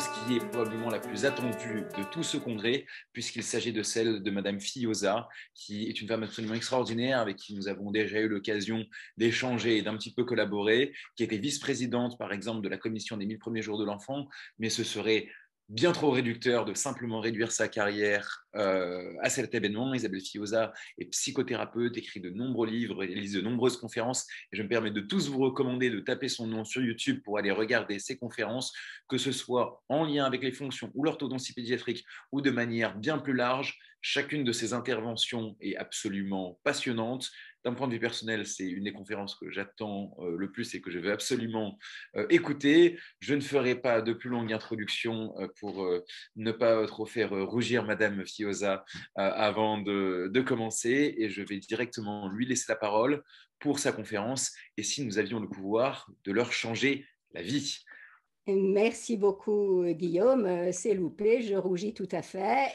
conférence qui est probablement la plus attendue de tout ce congrès, puisqu'il s'agit de celle de Madame Filosa, qui est une femme absolument extraordinaire, avec qui nous avons déjà eu l'occasion d'échanger et d'un petit peu collaborer, qui était vice-présidente, par exemple, de la commission des 1000 premiers jours de l'enfant, mais ce serait bien trop réducteur de simplement réduire sa carrière à cet événement. Isabelle Filosa est psychothérapeute, écrit de nombreux livres, réalise de nombreuses conférences, et je me permets de tous vous recommander de taper son nom sur YouTube pour aller regarder ses conférences, que ce soit en lien avec les fonctions ou l'orthodontie pédiatrique ou de manière bien plus large. Chacune de ses interventions est absolument passionnante. D'un point de vue personnel, c'est une des conférences que j'attends le plus et que je veux absolument écouter. Je ne ferai pas de plus longue introduction pour ne pas trop faire rougir Madame Filosa avant de commencer, et je vais directement lui laisser la parole pour sa conférence, et si nous avions le pouvoir de leur changer la vie. Merci beaucoup, Guillaume. C'est loupé, je rougis tout à fait.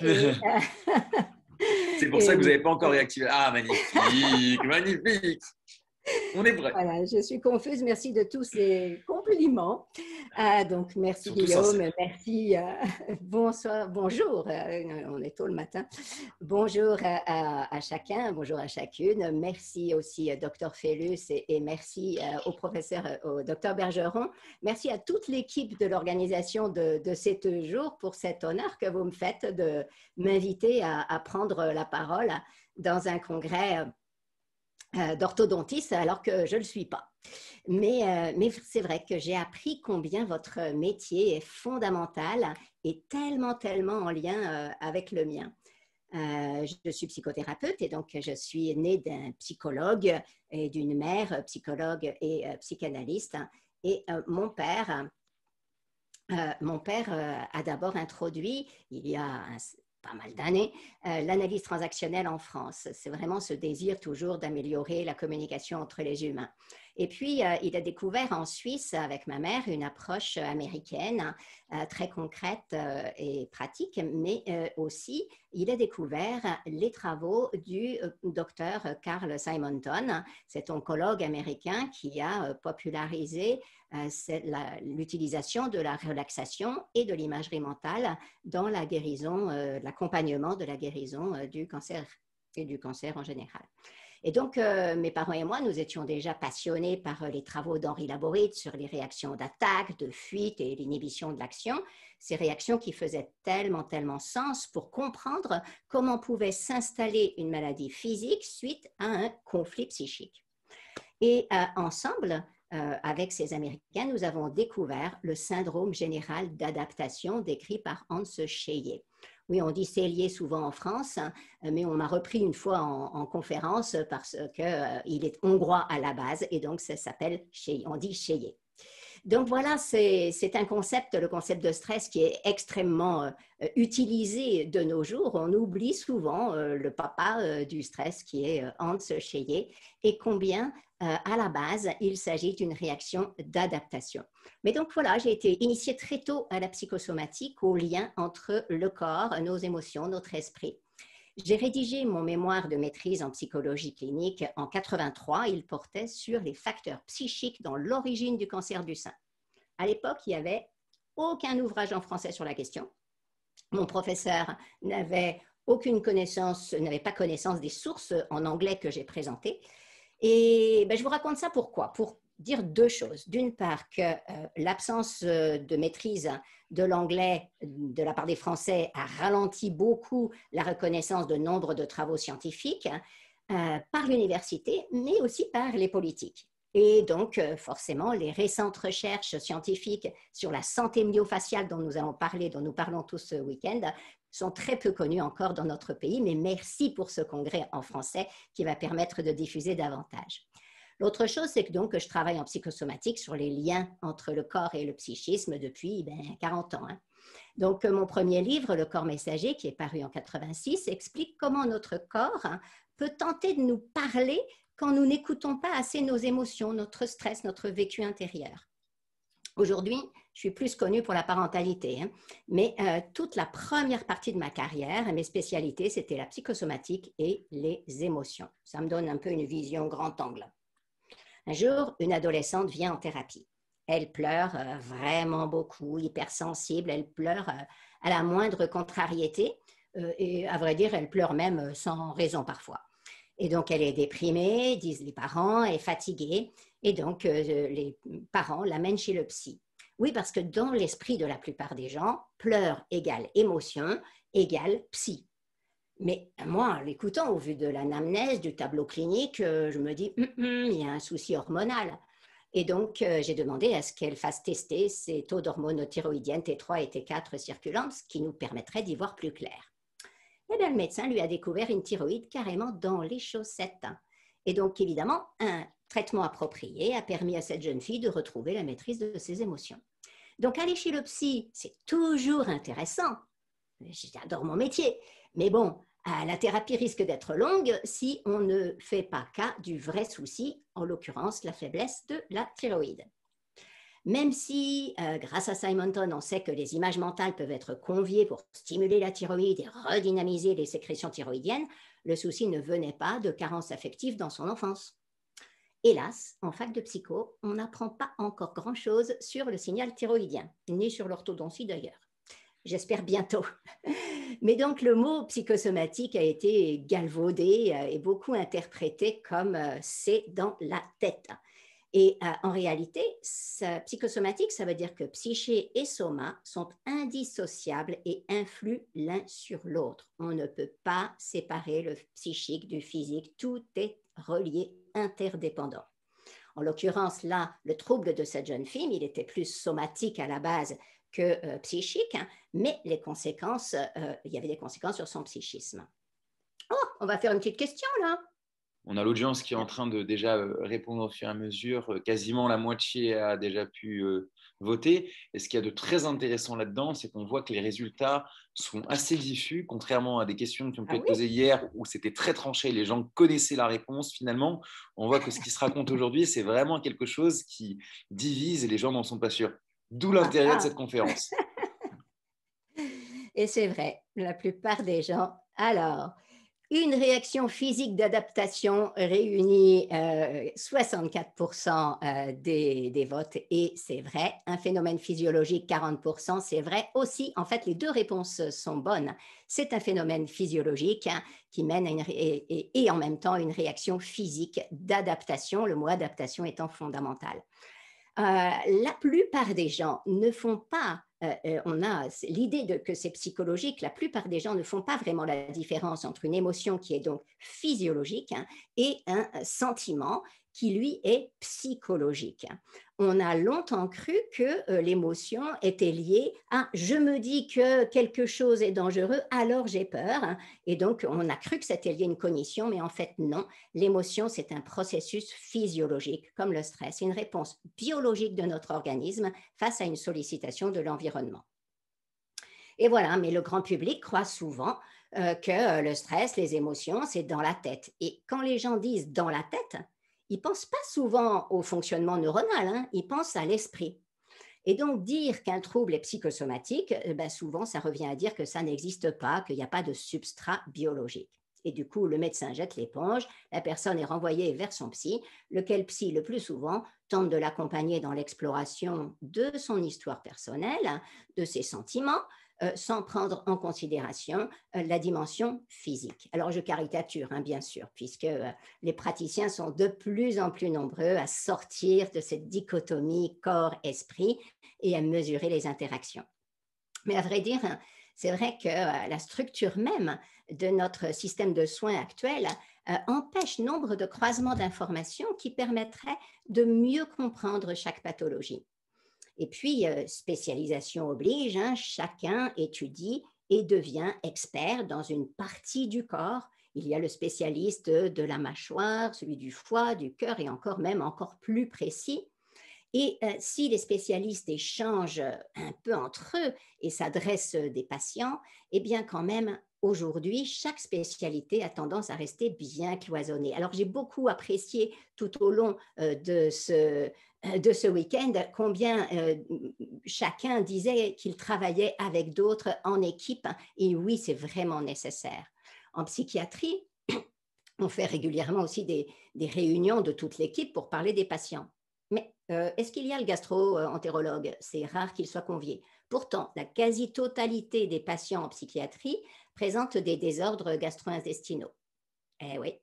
C'est pour ça que vous n'avez pas encore réactivé. Ah, magnifique, magnifique. On est prêt. Voilà, je suis confuse. Merci de tous ces compliments. Donc, merci Surtout Guillaume. sincère. Merci. Bonsoir, bonjour. On est tôt le matin. Bonjour à chacun, bonjour à chacune. Merci aussi Dr Fellus et merci au professeur, au Dr Bergeron. Merci à toute l'équipe de l'organisation de ces jours pour cet honneur que vous me faites de m'inviter à prendre la parole dans un congrès d'orthodontiste alors que je ne le suis pas. Mais c'est vrai que j'ai appris combien votre métier est fondamental et tellement en lien avec le mien. Je suis psychothérapeute et donc je suis née d'un psychologue et d'une mère psychologue et psychanalyste. Et mon père a d'abord introduit, il y a pas mal d'années, l'analyse transactionnelle en France. C'est vraiment ce désir toujours d'améliorer la communication entre les humains. Et puis, il a découvert en Suisse, avec ma mère, une approche américaine très concrète et pratique, mais aussi, il a découvert les travaux du docteur Carl Simonton, cet oncologue américain qui a popularisé l'utilisation de la relaxation et de l'imagerie mentale dans la guérison, l'accompagnement de la guérison du cancer et du cancer en général. Et donc, mes parents et moi, nous étions déjà passionnés par les travaux d'Henri Laborit sur les réactions d'attaque, de fuite et l'inhibition de l'action. Ces réactions qui faisaient tellement sens pour comprendre comment pouvait s'installer une maladie physique suite à un conflit psychique. Et ensemble, avec ces Américains, nous avons découvert le syndrome général d'adaptation décrit par Hans Scheie. Oui, on dit Selye souvent en France, mais on m'a repris une fois en conférence parce qu'il est hongrois à la base et donc ça s'appelle Scheie, on dit Scheie. Donc voilà, c'est un concept, le concept de stress qui est extrêmement utilisé de nos jours. On oublie souvent le papa du stress qui est Hans Scheie et combien à la base, il s'agit d'une réaction d'adaptation. Mais donc voilà, j'ai été initiée très tôt à la psychosomatique, au lien entre le corps, nos émotions, notre esprit. J'ai rédigé mon mémoire de maîtrise en psychologie clinique en 83. Il portait sur les facteurs psychiques dans l'origine du cancer du sein. À l'époque, il n'y avait aucun ouvrage en français sur la question. Mon professeur n'avait aucune connaissance, n'avait pas connaissance des sources en anglais que j'ai présentées. Et je vous raconte ça pourquoi ? Pour dire deux choses. D'une part, que l'absence de maîtrise de l'anglais de la part des Français a ralenti beaucoup la reconnaissance de nombre de travaux scientifiques par l'université, mais aussi par les politiques. Et donc, forcément, les récentes recherches scientifiques sur la santé myofaciale dont nous allons parler, dont nous parlons tous ce week-end, sont très peu connues encore dans notre pays, mais merci pour ce congrès en français qui va permettre de diffuser davantage. L'autre chose, c'est que donc je travaille en psychosomatique sur les liens entre le corps et le psychisme depuis 40 ans. Donc, mon premier livre, Le corps messager, qui est paru en 86, explique comment notre corps peut tenter de nous parler quand nous n'écoutons pas assez nos émotions, notre stress, notre vécu intérieur. Aujourd'hui, je suis plus connue pour la parentalité, mais toute la première partie de ma carrière, mes spécialités, c'était la psychosomatique et les émotions. Ça me donne un peu une vision grand angle. Un jour, une adolescente vient en thérapie. Elle pleure vraiment beaucoup, hypersensible, elle pleure à la moindre contrariété et à vrai dire, elle pleure même sans raison parfois. Et donc, elle est déprimée, disent les parents, elle est fatiguée et donc les parents l'amènent chez le psy. Oui, parce que dans l'esprit de la plupart des gens, pleurs égale émotion égale psy. Mais moi, en l'écoutant, au vu de l'anamnèse, du tableau clinique, je me dis, il y a un souci hormonal. Et donc, j'ai demandé à ce qu'elle fasse tester ses taux d'hormones thyroïdiennes T3 et T4 circulantes, ce qui nous permettrait d'y voir plus clair. Eh bien, le médecin lui a découvert une thyroïde carrément dans les chaussettes. Et donc, évidemment, un traitement approprié a permis à cette jeune fille de retrouver la maîtrise de ses émotions. Donc, aller chez le psy, c'est toujours intéressant. J'adore mon métier. Mais bon, la thérapie risque d'être longue si on ne fait pas cas du vrai souci, en l'occurrence la faiblesse de la thyroïde. Même si, grâce à Simonton, on sait que les images mentales peuvent être conviées pour stimuler la thyroïde et redynamiser les sécrétions thyroïdiennes, le souci ne venait pas de carences affectives dans son enfance. Hélas, en fac de psycho, on n'apprend pas encore grand-chose sur le signal thyroïdien, ni sur l'orthodontie d'ailleurs. J'espère bientôt. Mais donc le mot psychosomatique a été galvaudé et beaucoup interprété comme c'est dans la tête. Et en réalité, psychosomatique, ça veut dire que psyché et soma sont indissociables et influent l'un sur l'autre. On ne peut pas séparer le psychique du physique, tout est relié, interdépendant. En l'occurrence, là, le trouble de cette jeune fille, il était plus somatique à la base que psychique, hein, mais les conséquences, il y avait des conséquences sur son psychisme. Oh, on va faire une petite question là. On a l'audience qui est en train de déjà répondre au fur et à mesure. Quasiment la moitié a déjà pu voter. Et ce qu'il y a de très intéressant là-dedans, c'est qu'on voit que les résultats sont assez diffus, contrairement à des questions qui ont pu être posées hier où c'était très tranché, les gens connaissaient la réponse. Finalement, on voit que ce qui se raconte aujourd'hui, c'est vraiment quelque chose qui divise et les gens n'en sont pas sûrs. D'où l'intérêt de cette conférence. Et c'est vrai, la plupart des gens. Alors, une réaction physique d'adaptation réunit 64% des votes et c'est vrai. Un phénomène physiologique, 40%, c'est vrai. Aussi, en fait, les deux réponses sont bonnes. C'est un phénomène physiologique qui mène à et en même temps une réaction physique d'adaptation, le mot adaptation étant fondamental. La plupart des gens ne font pas, on a l'idée que c'est psychologique, la plupart des gens ne font pas vraiment la différence entre une émotion qui est donc physiologique et un sentiment qui, lui, est psychologique. On a longtemps cru que l'émotion était liée à « je me dis que quelque chose est dangereux, alors j'ai peur ». Et donc, on a cru que c'était lié à une cognition, mais en fait, non. L'émotion, c'est un processus physiologique, comme le stress, une réponse biologique de notre organisme face à une sollicitation de l'environnement. Et voilà, mais le grand public croit souvent que le stress, les émotions, c'est dans la tête. Et quand les gens disent dans la tête, ils ne pensent pas souvent au fonctionnement neuronal, hein, ils pensent à l'esprit. Et donc, dire qu'un trouble est psychosomatique, ben souvent, ça revient à dire que ça n'existe pas, qu'il n'y a pas de substrat biologique. Et du coup, le médecin jette l'éponge, la personne est renvoyée vers son psy, lequel psy, le plus souvent, tente de l'accompagner dans l'exploration de son histoire personnelle, de ses sentiments, sans prendre en considération la dimension physique. Alors, je caricature, hein, bien sûr, puisque les praticiens sont de plus en plus nombreux à sortir de cette dichotomie corps-esprit et à mesurer les interactions. Mais à vrai dire, c'est vrai que la structure même de notre système de soins actuel empêche nombre de croisements d'informations qui permettraient de mieux comprendre chaque pathologie. Et puis, spécialisation oblige, hein, chacun étudie et devient expert dans une partie du corps. Il y a le spécialiste de la mâchoire, celui du foie, du cœur et encore même encore plus précis. Et si les spécialistes échangent un peu entre eux et s'adressent des patients, eh bien quand même, aujourd'hui, chaque spécialité a tendance à rester bien cloisonnée. Alors j'ai beaucoup apprécié tout au long de ce week-end combien chacun disait qu'il travaillait avec d'autres en équipe. Et oui, c'est vraiment nécessaire. En psychiatrie, on fait régulièrement aussi des réunions de toute l'équipe pour parler des patients. Mais est-ce qu'il y a le gastro-entérologue? C'est rare qu'il soit convié. Pourtant, la quasi-totalité des patients en psychiatrie présentent des désordres gastro-intestinaux. Eh oui,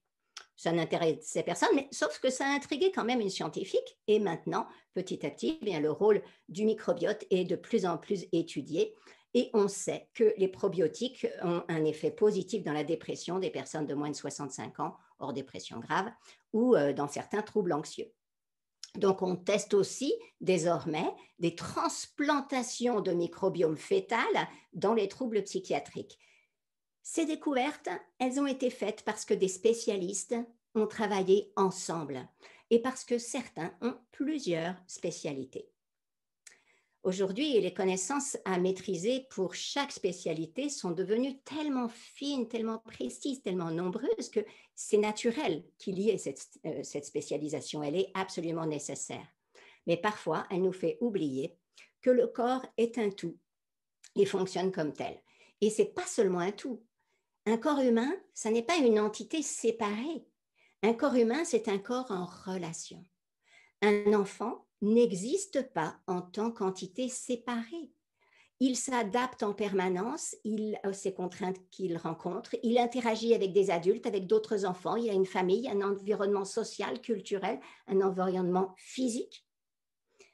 ça n'intéressait personne, mais sauf que ça a intrigué quand même une scientifique. Et maintenant, petit à petit, eh bien, le rôle du microbiote est de plus en plus étudié. Et on sait que les probiotiques ont un effet positif dans la dépression des personnes de moins de 65 ans, hors dépression grave, ou dans certains troubles anxieux. Donc, on teste aussi désormais des transplantations de microbiome fœtal dans les troubles psychiatriques. Ces découvertes, elles ont été faites parce que des spécialistes ont travaillé ensemble et parce que certains ont plusieurs spécialités. Aujourd'hui, les connaissances à maîtriser pour chaque spécialité sont devenues tellement fines, tellement précises, tellement nombreuses que c'est naturel qu'il y ait cette spécialisation. Elle est absolument nécessaire. Mais parfois, elle nous fait oublier que le corps est un tout et fonctionne comme tel. Et ce n'est pas seulement un tout. Un corps humain, ça n'est pas une entité séparée. Un corps humain, c'est un corps en relation. Un enfant n'existe pas en tant qu'entité séparée. Il s'adapte en permanence, il a ses contraintes qu'il rencontre, il interagit avec des adultes, avec d'autres enfants, il a une famille, un environnement social, culturel, un environnement physique.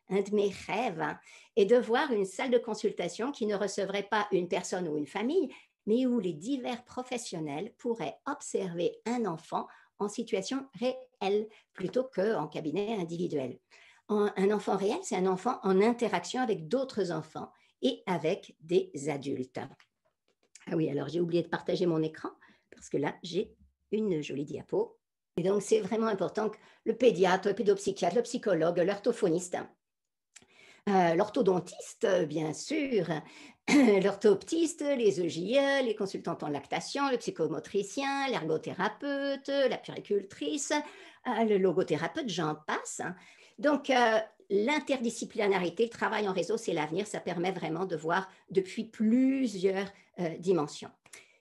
Un de mes rêves est de voir une salle de consultation qui ne recevrait pas une personne ou une famille, mais où les divers professionnels pourraient observer un enfant en situation réelle plutôt qu'en cabinet individuel. Un enfant réel, c'est un enfant en interaction avec d'autres enfants et avec des adultes. Ah oui, alors j'ai oublié de partager mon écran parce que là, j'ai une jolie diapo. Et donc, c'est vraiment important que le pédiatre, le pédopsychiatre, le psychologue, l'orthophoniste, l'orthodontiste, bien sûr, l'orthoptiste, les EJE, les consultants en lactation, le psychomotricien, l'ergothérapeute, la puéricultrice, le logothérapeute, j'en passe. Donc, l'interdisciplinarité, le travail en réseau, c'est l'avenir. Ça permet vraiment de voir depuis plusieurs dimensions.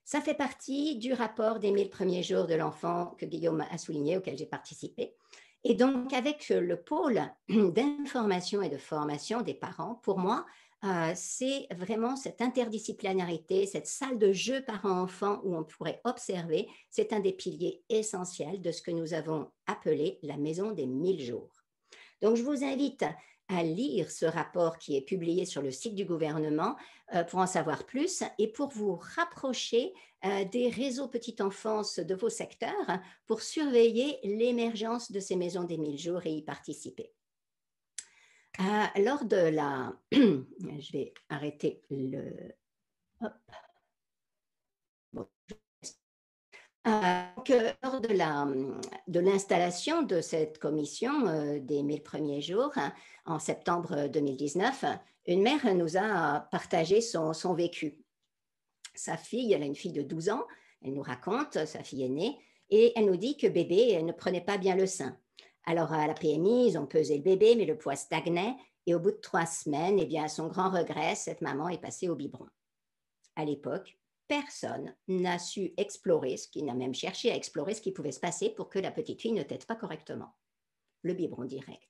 Ça fait partie du rapport des 1000 premiers jours de l'enfant que Guillaume a souligné, auquel j'ai participé. Et donc, avec le pôle d'information et de formation des parents, pour moi, c'est vraiment cette interdisciplinarité, cette salle de jeu parents-enfants où on pourrait observer, c'est un des piliers essentiels de ce que nous avons appelé la maison des 1000 jours. Donc, je vous invite à lire ce rapport qui est publié sur le site du gouvernement pour en savoir plus et pour vous rapprocher des réseaux petite enfance de vos secteurs pour surveiller l'émergence de ces maisons des 1000 jours et y participer. Lors de la... je vais arrêter le... Hop. Bon. Lors de l'installation de cette commission des 1000 premiers jours, en septembre 2019, une mère nous a partagé son vécu. Sa fille, elle a une fille de 12 ans, elle nous raconte, sa fille est née, et elle nous dit que bébé elle ne prenait pas bien le sein. Alors à la PMI, ils ont pesé le bébé, mais le poids stagnait, et au bout de 3 semaines, eh bien, à son grand regret, cette maman est passée au biberon. À l'époque, personne n'a su explorer, ce qui n'a même cherché à explorer ce qui pouvait se passer pour que la petite fille ne tète pas correctement. Le biberon direct.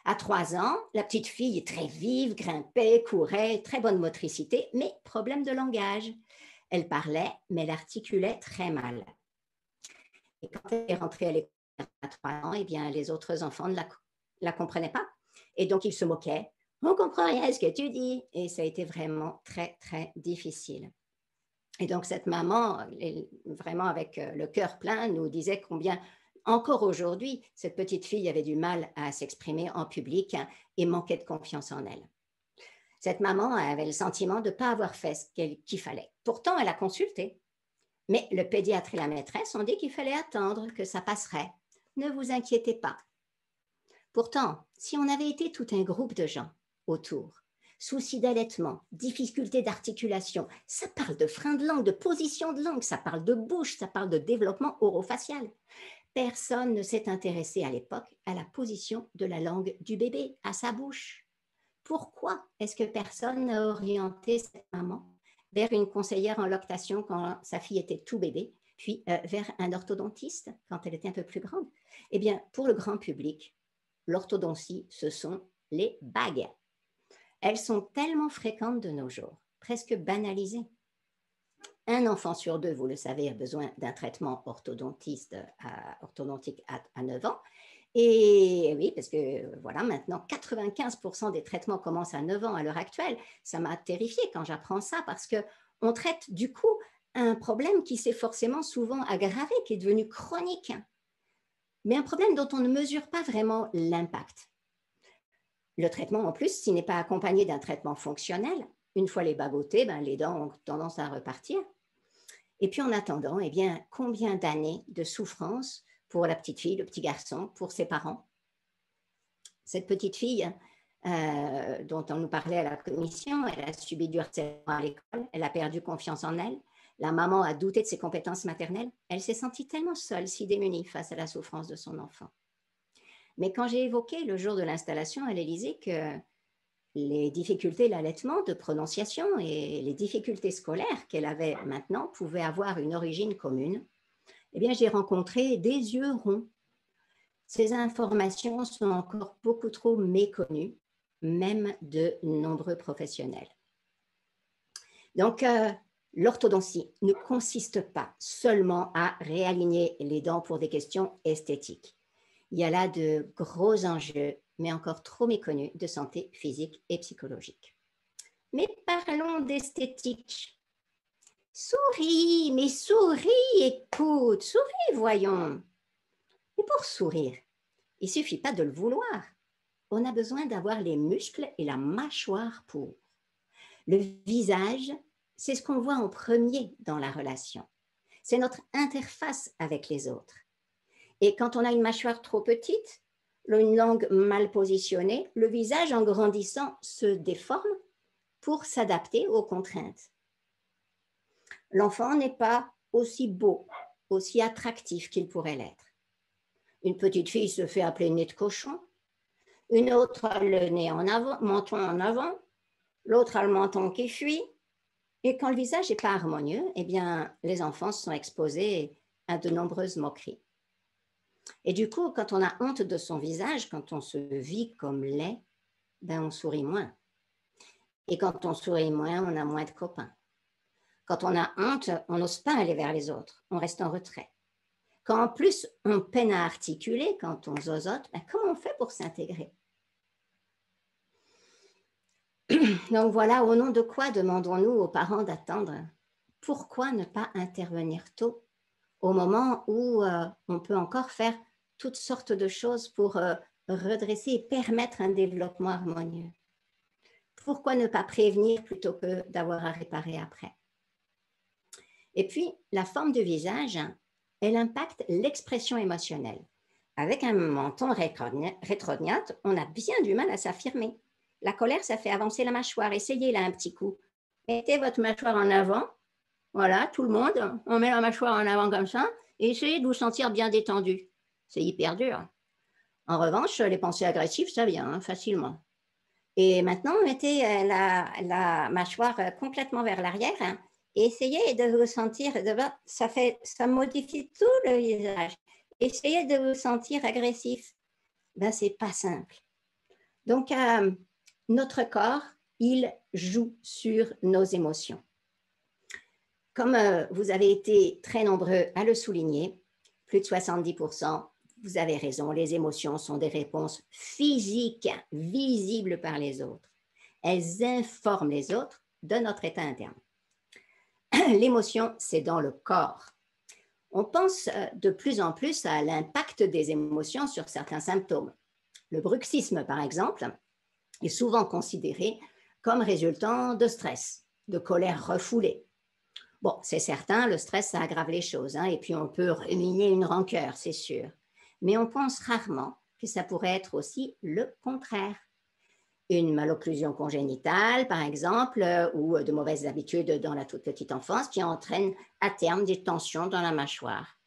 À 3 ans, la petite fille est très vive, grimpait, courait, très bonne motricité, mais problème de langage. Elle parlait, mais elle articulait très mal. Et quand elle est rentrée à l'école à 3 ans, eh bien, les autres enfants ne la comprenaient pas. Et donc, ils se moquaient. On ne comprend rien à ce que tu dis. Et ça a été vraiment très, très difficile. Et donc, cette maman, vraiment avec le cœur plein, nous disait combien, encore aujourd'hui, cette petite fille avait du mal à s'exprimer en public et manquait de confiance en elle. Cette maman avait le sentiment de ne pas avoir fait ce qu'il fallait. Pourtant, elle a consulté. Mais le pédiatre et la maîtresse ont dit qu'il fallait attendre, que ça passerait. Ne vous inquiétez pas. Pourtant, si on avait été tout un groupe de gens autour, soucis d'allaitement, difficultés d'articulation, ça parle de frein de langue, de position de langue, ça parle de bouche, ça parle de développement orofacial. Personne ne s'est intéressé à l'époque à la position de la langue du bébé, à sa bouche. Pourquoi est-ce que personne n'a orienté cette maman vers une conseillère en lactation quand sa fille était tout bébé, puis vers un orthodontiste quand elle était un peu plus grande? Eh bien, pour le grand public, l'orthodontie, ce sont les bagues. Elles sont tellement fréquentes de nos jours, presque banalisées. Un enfant sur deux, vous le savez, a besoin d'un traitement orthodontique à 9 ans. Et oui, parce que voilà, maintenant, 95% des traitements commencent à 9 ans à l'heure actuelle. Ça m'a terrifiée quand j'apprends ça parce qu'on traite du coup un problème qui s'est forcément souvent aggravé, qui est devenu chronique, mais un problème dont on ne mesure pas vraiment l'impact. Le traitement, en plus, s'il n'est pas accompagné d'un traitement fonctionnel, une fois les bagues ôtées, les dents ont tendance à repartir. Et puis en attendant, eh bien, combien d'années de souffrance pour la petite fille, le petit garçon, pour ses parents. Cette petite fille dont on nous parlait à la commission, elle a subi du harcèlement à l'école, elle a perdu confiance en elle, la maman a douté de ses compétences maternelles, elle s'est sentie tellement seule, si démunie face à la souffrance de son enfant. Mais quand j'ai évoqué le jour de l'installation à l'Élysée que les difficultés d'allaitement, de prononciation et les difficultés scolaires qu'elle avait maintenant pouvaient avoir une origine commune, eh bien, j'ai rencontré des yeux ronds. Ces informations sont encore beaucoup trop méconnues, même de nombreux professionnels. Donc, l'orthodontie ne consiste pas seulement à réaligner les dents pour des questions esthétiques. Il y a là de gros enjeux, mais encore trop méconnus, de santé physique et psychologique. Mais parlons d'esthétique. Souris, mais souris, écoute, souris, voyons. Et pour sourire, il ne suffit pas de le vouloir. On a besoin d'avoir les muscles et la mâchoire pour. Le visage, c'est ce qu'on voit en premier dans la relation. C'est notre interface avec les autres. Et quand on a une mâchoire trop petite, une langue mal positionnée, le visage en grandissant se déforme pour s'adapter aux contraintes. L'enfant n'est pas aussi beau, aussi attractif qu'il pourrait l'être. Une petite fille se fait appeler nez de cochon, une autre a le nez en avant, menton en avant, l'autre a le menton qui fuit. Et quand le visage n'est pas harmonieux, eh bien, les enfants sont exposés à de nombreuses moqueries. Et du coup, quand on a honte de son visage, quand on se vit comme laid, on sourit moins. Et quand on sourit moins, on a moins de copains. Quand on a honte, on n'ose pas aller vers les autres, on reste en retrait. Quand en plus on peine à articuler, quand on zozote, comment on fait pour s'intégrer? Donc voilà, au nom de quoi demandons-nous aux parents d'attendre? Pourquoi ne pas intervenir tôt, au moment où on peut encore faire toutes sortes de choses pour redresser et permettre un développement harmonieux? Pourquoi ne pas prévenir plutôt que d'avoir à réparer après? Et puis, la forme du visage, elle impacte l'expression émotionnelle. Avec un menton rétrognath, on a bien du mal à s'affirmer. La colère, ça fait avancer la mâchoire. Essayez là un petit coup. Mettez votre mâchoire en avant. Voilà, tout le monde. On met la mâchoire en avant comme ça. Et essayez de vous sentir bien détendu. C'est hyper dur. En revanche, les pensées agressives, ça vient facilement. Et maintenant, mettez la mâchoire complètement vers l'arrière. Et essayez de vous sentir, ça modifie tout le visage. Essayez de vous sentir agressif. C'est pas simple. Donc, notre corps, il joue sur nos émotions. Comme vous avez été très nombreux à le souligner, plus de 70%, vous avez raison, les émotions sont des réponses physiques, visibles par les autres. Elles informent les autres de notre état interne. L'émotion, c'est dans le corps. On pense de plus en plus à l'impact des émotions sur certains symptômes. Le bruxisme, par exemple, est souvent considéré comme résultant de stress, de colère refoulée. Bon, c'est certain, le stress, ça aggrave les choses, et puis on peut ruminer une rancœur, c'est sûr. Mais on pense rarement que ça pourrait être aussi le contraire. Une malocclusion congénitale, par exemple, ou de mauvaises habitudes dans la toute petite enfance qui entraînent à terme des tensions dans la mâchoire.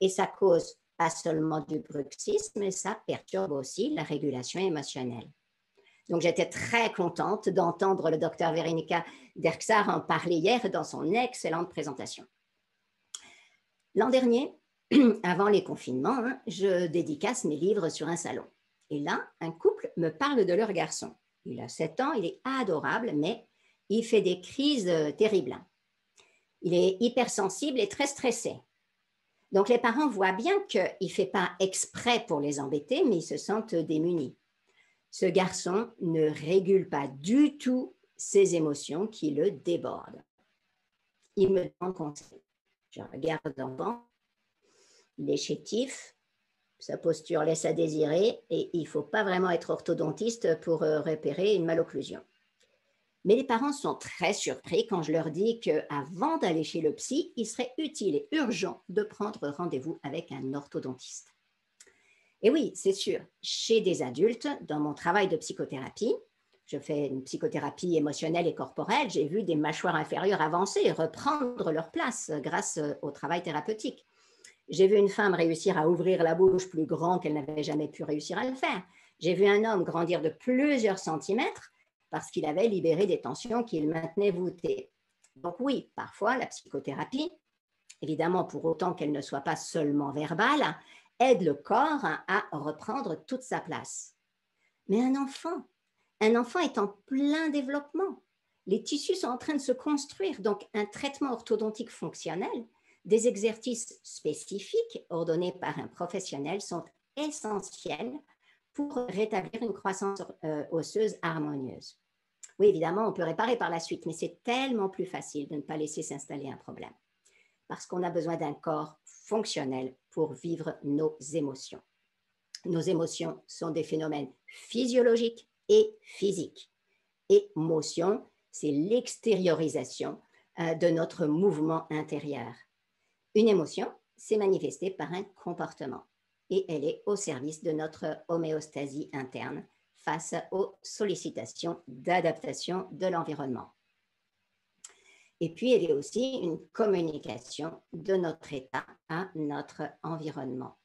Et ça cause pas seulement du bruxisme, mais ça perturbe aussi la régulation émotionnelle. Donc, j'étais très contente d'entendre le docteur Véronica Derksar en parler hier dans son excellente présentation. L'an dernier, avant les confinements, je dédicace mes livres sur un salon. Et là, un couple me parle de leur garçon. Il a 7 ans, il est adorable, mais il fait des crises terribles. Il est hypersensible et très stressé. Donc les parents voient bien qu'il ne fait pas exprès pour les embêter, mais ils se sentent démunis. Ce garçon ne régule pas du tout ses émotions qui le débordent. Il me demande conseil. Je regarde l'enfant, il est chétif, sa posture laisse à désirer et il ne faut pas vraiment être orthodontiste pour repérer une malocclusion. Mais les parents sont très surpris quand je leur dis qu'avant d'aller chez le psy, il serait utile et urgent de prendre rendez-vous avec un orthodontiste. Et oui, c'est sûr, chez des adultes, dans mon travail de psychothérapie, je fais une psychothérapie émotionnelle et corporelle, j'ai vu des mâchoires inférieures avancer et reprendre leur place grâce au travail thérapeutique. J'ai vu une femme réussir à ouvrir la bouche plus grand qu'elle n'avait jamais pu réussir à le faire. J'ai vu un homme grandir de plusieurs centimètres parce qu'il avait libéré des tensions qu'il maintenait voûtées. Donc oui, parfois la psychothérapie, évidemment pour autant qu'elle ne soit pas seulement verbale, aide le corps à reprendre toute sa place. Mais un enfant est en plein développement. Les tissus sont en train de se construire, donc un traitement orthodontique fonctionnel, des exercices spécifiques ordonnés par un professionnel sont essentiels pour rétablir une croissance osseuse harmonieuse. Oui, évidemment, on peut réparer par la suite, mais c'est tellement plus facile de ne pas laisser s'installer un problème parce qu'on a besoin d'un corps fonctionnel pour vivre nos émotions. Nos émotions sont des phénomènes physiologiques et physiques. Émotion, c'est l'extériorisation de notre mouvement intérieur. Une émotion, c'est manifesté par un comportement et elle est au service de notre homéostasie interne face aux sollicitations d'adaptation de l'environnement. Et puis, elle est aussi une communication de notre état à notre environnement.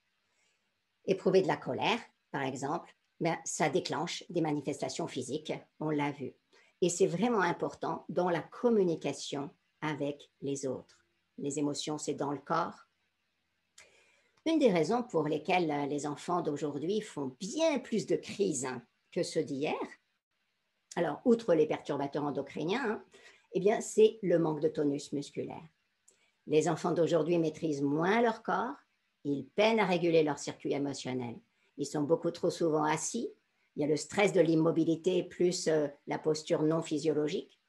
Éprouver de la colère, par exemple, ça déclenche des manifestations physiques, on l'a vu. Et c'est vraiment important dans la communication avec les autres. Les émotions, c'est dans le corps. Une des raisons pour lesquelles les enfants d'aujourd'hui font bien plus de crises que ceux d'hier, alors outre les perturbateurs endocriniens, eh bien, c'est le manque de tonus musculaire. Les enfants d'aujourd'hui maîtrisent moins leur corps, ils peinent à réguler leur circuit émotionnel. Ils sont beaucoup trop souvent assis. Il y a le stress de l'immobilité plus la posture non physiologique.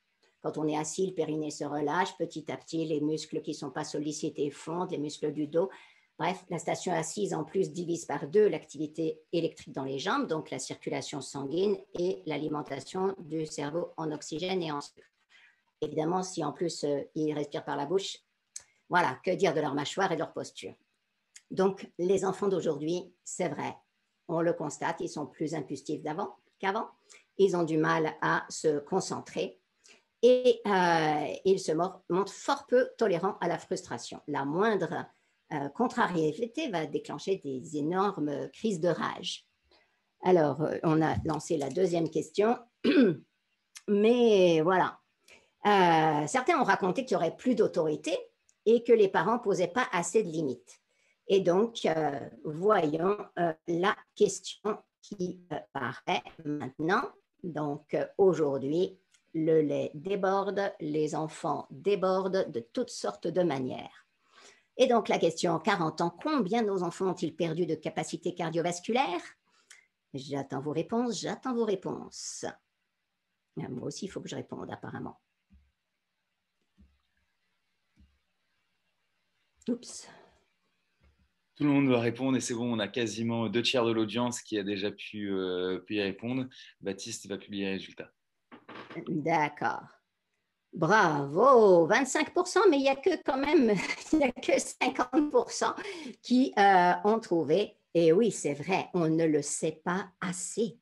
Quand on est assis, le périnée se relâche. Petit à petit, les muscles qui ne sont pas sollicités fondent, les muscles du dos. Bref, la station assise, en plus, divise par 2 l'activité électrique dans les jambes, donc la circulation sanguine et l'alimentation du cerveau en oxygène et en sucre. Évidemment, si en plus, ils respirent par la bouche, voilà, que dire de leur mâchoire et de leur posture. Donc, les enfants d'aujourd'hui, c'est vrai, on le constate, ils sont plus impulsifs qu'avant. Ils ont du mal à se concentrer et ils se montrent fort peu tolérants à la frustration. La moindre contrariété va déclencher des énormes crises de rage. Alors, on a lancé la deuxième question, mais voilà. Certains ont raconté qu'il n'y aurait plus d'autorité et que les parents ne posaient pas assez de limites. Et donc, voyons la question qui paraît maintenant. Donc, aujourd'hui, le lait déborde, les enfants débordent de toutes sortes de manières. Et donc, la question 40 ans, combien nos enfants ont-ils perdu de capacité cardiovasculaire? J'attends vos réponses, j'attends vos réponses. Moi aussi, il faut que je réponde apparemment. Oups. Tout le monde doit répondre et c'est bon, on a quasiment 2/3 de l'audience qui a déjà pu y répondre. Baptiste va publier les résultats. D'accord. Bravo, 25%, mais il n'y a que quand même il y a que 50% qui ont trouvé. Et oui, c'est vrai, on ne le sait pas assez.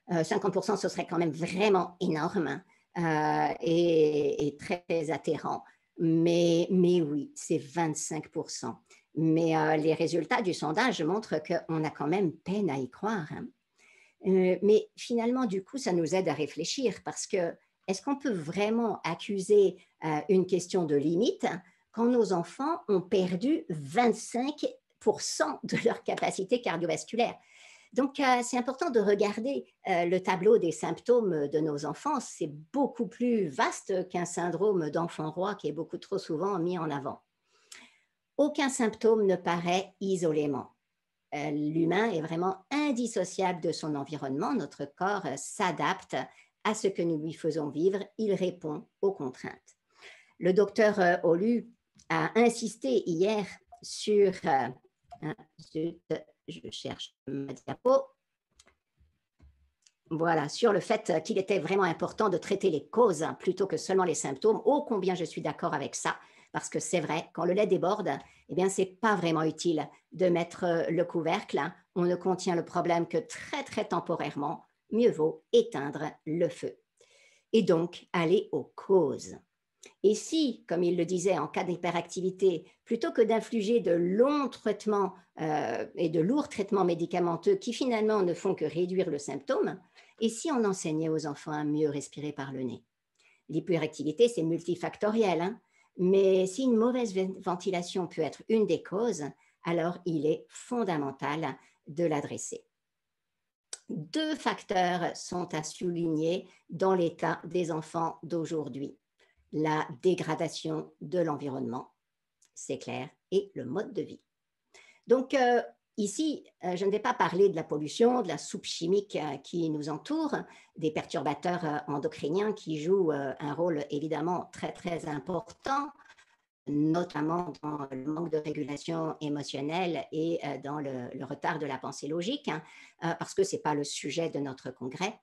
50%, ce serait quand même vraiment énorme et très atterrant. Mais oui, c'est 25%. Mais les résultats du sondage montrent qu'on a quand même peine à y croire. Mais finalement, du coup, ça nous aide à réfléchir parce que est-ce qu'on peut vraiment accuser une question de limite quand nos enfants ont perdu 25% de leur capacité cardiovasculaire? Donc, c'est important de regarder le tableau des symptômes de nos enfants. C'est beaucoup plus vaste qu'un syndrome d'enfant roi qui est beaucoup trop souvent mis en avant. Aucun symptôme ne paraît isolément. L'humain est vraiment indissociable de son environnement. Notre corps s'adapte à ce que nous lui faisons vivre. Il répond aux contraintes. Le docteur Olu a insisté hier sur... je cherche ma diapo. Voilà, sur le fait qu'il était vraiment important de traiter les causes plutôt que seulement les symptômes. Oh, combien je suis d'accord avec ça, parce que c'est vrai, quand le lait déborde, eh bien, ce n'est pas vraiment utile de mettre le couvercle. On ne contient le problème que très, très temporairement. Mieux vaut éteindre le feu. Et donc, aller aux causes. Et si, comme il le disait, en cas d'hyperactivité, plutôt que d'infliger de longs traitements et de lourds traitements médicamenteux qui finalement ne font que réduire le symptôme, et si on enseignait aux enfants à mieux respirer par le nez? L'hyperactivité, c'est multifactoriel, hein, mais si une mauvaise ventilation peut être une des causes, alors il est fondamental de l'adresser. 2 facteurs sont à souligner dans l'état des enfants d'aujourd'hui. La dégradation de l'environnement, c'est clair, et le mode de vie. Donc, ici, je ne vais pas parler de la pollution, de la soupe chimique qui nous entoure, des perturbateurs endocriniens qui jouent un rôle évidemment très, très important, notamment dans le manque de régulation émotionnelle et dans le retard de la pensée logique, hein, parce que ce n'est pas le sujet de notre congrès.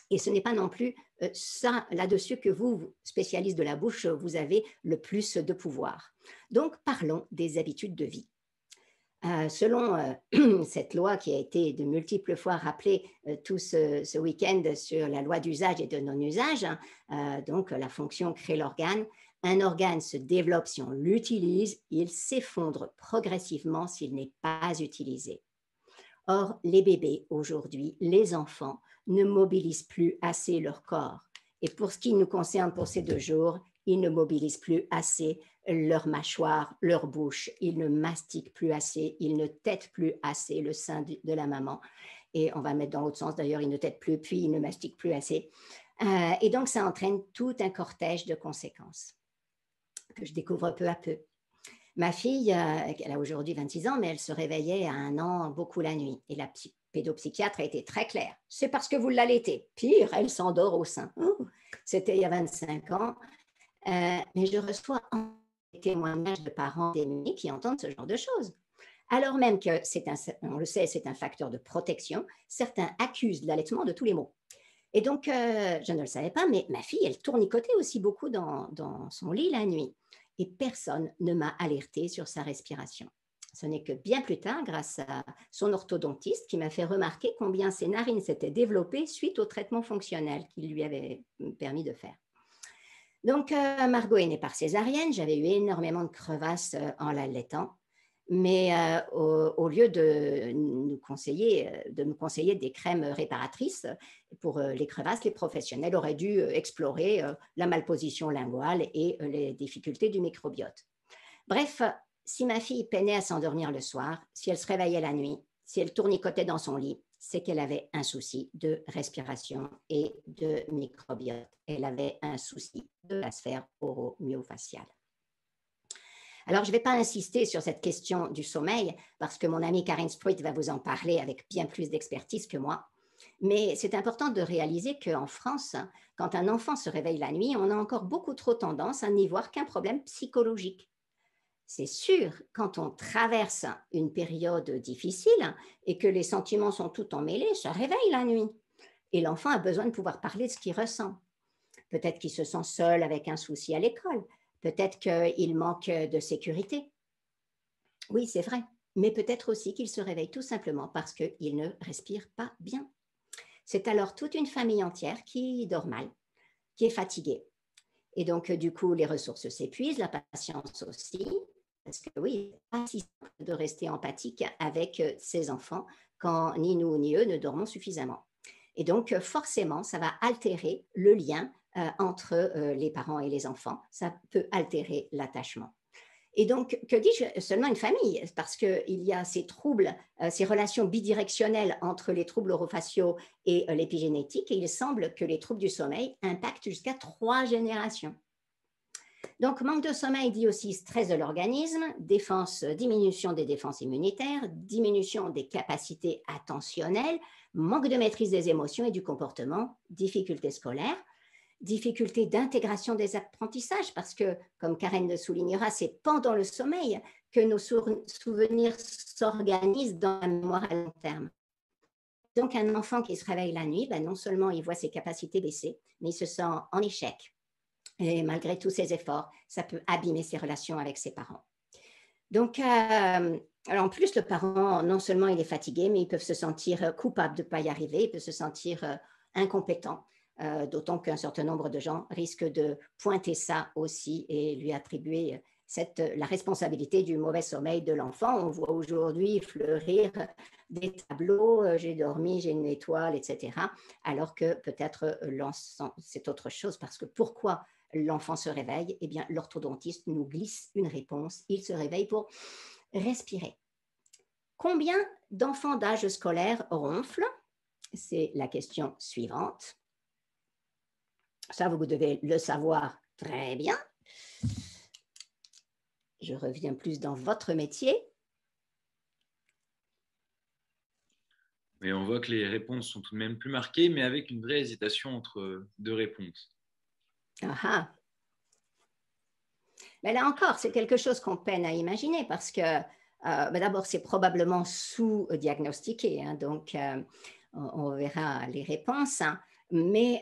Et ce n'est pas non plus ça, là-dessus, que vous, spécialistes de la bouche, vous avez le plus de pouvoir. Donc, parlons des habitudes de vie. Selon cette loi qui a été de multiples fois rappelée tout ce week-end sur la loi d'usage et de non-usage, donc la fonction crée l'organe. Un organe se développe si on l'utilise, il s'effondre progressivement s'il n'est pas utilisé. Or, les bébés aujourd'hui, les enfants, ne mobilisent plus assez leur corps. Et pour ce qui nous concerne pour ces 2 jours, ils ne mobilisent plus assez leur mâchoire, leur bouche, ils ne mastiquent plus assez, ils ne têtent plus assez le sein de la maman. Et on va mettre dans l'autre sens, d'ailleurs, ils ne têtent plus, puis ils ne mastiquent plus assez. Et donc, ça entraîne tout un cortège de conséquences que je découvre peu à peu. Ma fille, elle a aujourd'hui 26 ans, mais elle se réveillait à 1 an beaucoup la nuit. Et la pédopsychiatre a été très claire. C'est parce que vous l'allaitez. Pire, elle s'endort au sein. C'était il y a 25 ans. Mais je reçois des témoignages de parents démunis qui entendent ce genre de choses. Alors même que on le sait, c'est un facteur de protection, certains accusent l'allaitement de tous les maux. Et donc, je ne le savais pas, mais ma fille, elle tournicotait aussi beaucoup dans son lit la nuit. Et personne ne m'a alertée sur sa respiration. Ce n'est que bien plus tard, grâce à son orthodontiste, qui m'a fait remarquer combien ses narines s'étaient développées suite au traitement fonctionnel qu'il lui avait permis de faire. Donc, Margot est née par césarienne. J'avais eu énormément de crevasses en l'allaitant. Mais au lieu de me conseiller des crèmes réparatrices pour les crevasses, les professionnels auraient dû explorer la malposition linguale et les difficultés du microbiote. Bref, si ma fille peinait à s'endormir le soir, si elle se réveillait la nuit, si elle tournicotait dans son lit, c'est qu'elle avait un souci de respiration et de microbiote. Elle avait un souci de la sphère oro-myofaciale. Alors, je ne vais pas insister sur cette question du sommeil parce que mon amie Karine Spruit va vous en parler avec bien plus d'expertise que moi. Mais c'est important de réaliser qu'en France, quand un enfant se réveille la nuit, on a encore beaucoup trop tendance à n'y voir qu'un problème psychologique. C'est sûr, quand on traverse une période difficile et que les sentiments sont tout emmêlés, ça réveille la nuit. Et l'enfant a besoin de pouvoir parler de ce qu'il ressent. Peut-être qu'il se sent seul avec un souci à l'école. Peut-être qu'il manque de sécurité. Oui, c'est vrai. Mais peut-être aussi qu'il se réveille tout simplement parce qu'il ne respire pas bien. C'est alors toute une famille entière qui dort mal, qui est fatiguée. Et donc, du coup, les ressources s'épuisent, la patience aussi. Parce que oui, c'est pas si simple de rester empathique avec ses enfants quand ni nous ni eux ne dormons suffisamment. Et donc, forcément, ça va altérer le lien entre les parents et les enfants. Ça peut altérer l'attachement. Et donc, que dis-je, seulement une famille, parce qu'il y a ces troubles, ces relations bidirectionnelles entre les troubles orofaciaux et l'épigénétique, et il semble que les troubles du sommeil impactent jusqu'à 3 générations. Donc, manque de sommeil dit aussi stress de l'organisme, diminution des défenses immunitaires, diminution des capacités attentionnelles, manque de maîtrise des émotions et du comportement, difficultés scolaires, difficultés d'intégration des apprentissages, parce que, comme Karen le soulignera, c'est pendant le sommeil que nos souvenirs s'organisent dans la mémoire à long terme. Donc, un enfant qui se réveille la nuit, non seulement il voit ses capacités baisser, mais il se sent en échec. Et malgré tous ses efforts, ça peut abîmer ses relations avec ses parents. Donc, en plus, le parent, non seulement il est fatigué, mais il peut se sentir coupable de ne pas y arriver, il peut se sentir incompétent, d'autant qu'un certain nombre de gens risquent de pointer ça aussi et lui attribuer la responsabilité du mauvais sommeil de l'enfant. On voit aujourd'hui fleurir des tableaux, j'ai dormi, j'ai une étoile, etc. Alors que peut-être c'est autre chose, parce que pourquoi l'enfant se réveille? Eh bien, l'orthodontiste nous glisse une réponse. Il se réveille pour respirer. Combien d'enfants d'âge scolaire ronflent? C'est la question suivante. Ça, vous devez le savoir très bien. Je reviens plus dans votre métier. Mais on voit que les réponses sont tout de même plus marquées, mais avec une vraie hésitation entre 2 réponses. Ah. Mais là encore, c'est quelque chose qu'on peine à imaginer, parce que d'abord, c'est probablement sous-diagnostiqué, hein, donc on verra les réponses, hein, mais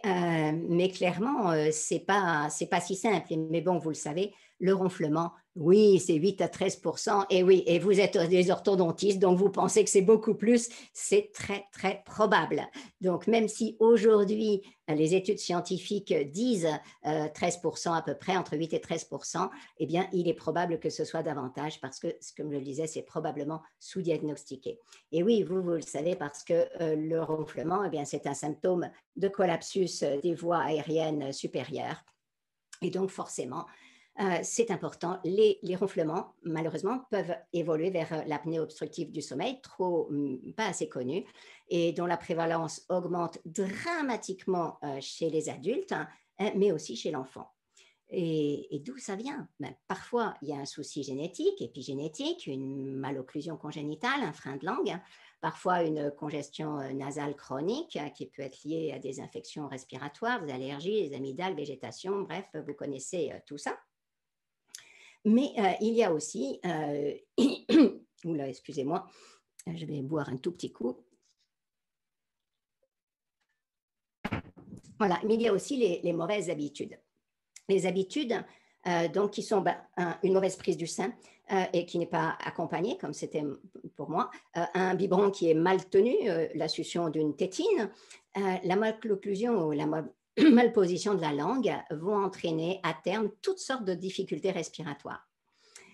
clairement, c'est pas si simple. Mais bon, vous le savez, le ronflement, oui, c'est 8 à 13%, et oui, et vous êtes des orthodontistes, donc vous pensez que c'est beaucoup plus, c'est très, très probable. Donc, même si aujourd'hui, les études scientifiques disent 13% à peu près, entre 8 et 13%, eh bien, il est probable que ce soit davantage, parce que, comme je le disais, c'est probablement sous-diagnostiqué. Et oui, vous le savez, parce que le ronflement, eh bien, c'est un symptôme de collapsus des voies aériennes supérieures. Et donc, forcément, c'est important. Les ronflements, malheureusement, peuvent évoluer vers l'apnée obstructive du sommeil, pas assez connue, et dont la prévalence augmente dramatiquement chez les adultes, hein, mais aussi chez l'enfant. Et d'où ça vient? Parfois, il y a un souci génétique, épigénétique, une malocclusion congénitale, un frein de langue, hein, parfois une congestion nasale chronique qui peut être liée à des infections respiratoires, des allergies, des amygdales, végétation, bref, vous connaissez tout ça. Mais il y a aussi, oula, excusez-moi, je vais boire un tout petit coup. Voilà, mais il y a aussi les mauvaises habitudes. Les habitudes, donc, qui sont une mauvaise prise du sein et qui n'est pas accompagnée, comme c'était pour moi, un biberon qui est mal tenu, la succion d'une tétine, la malocclusion ou la malposition de la langue vont entraîner à terme toutes sortes de difficultés respiratoires.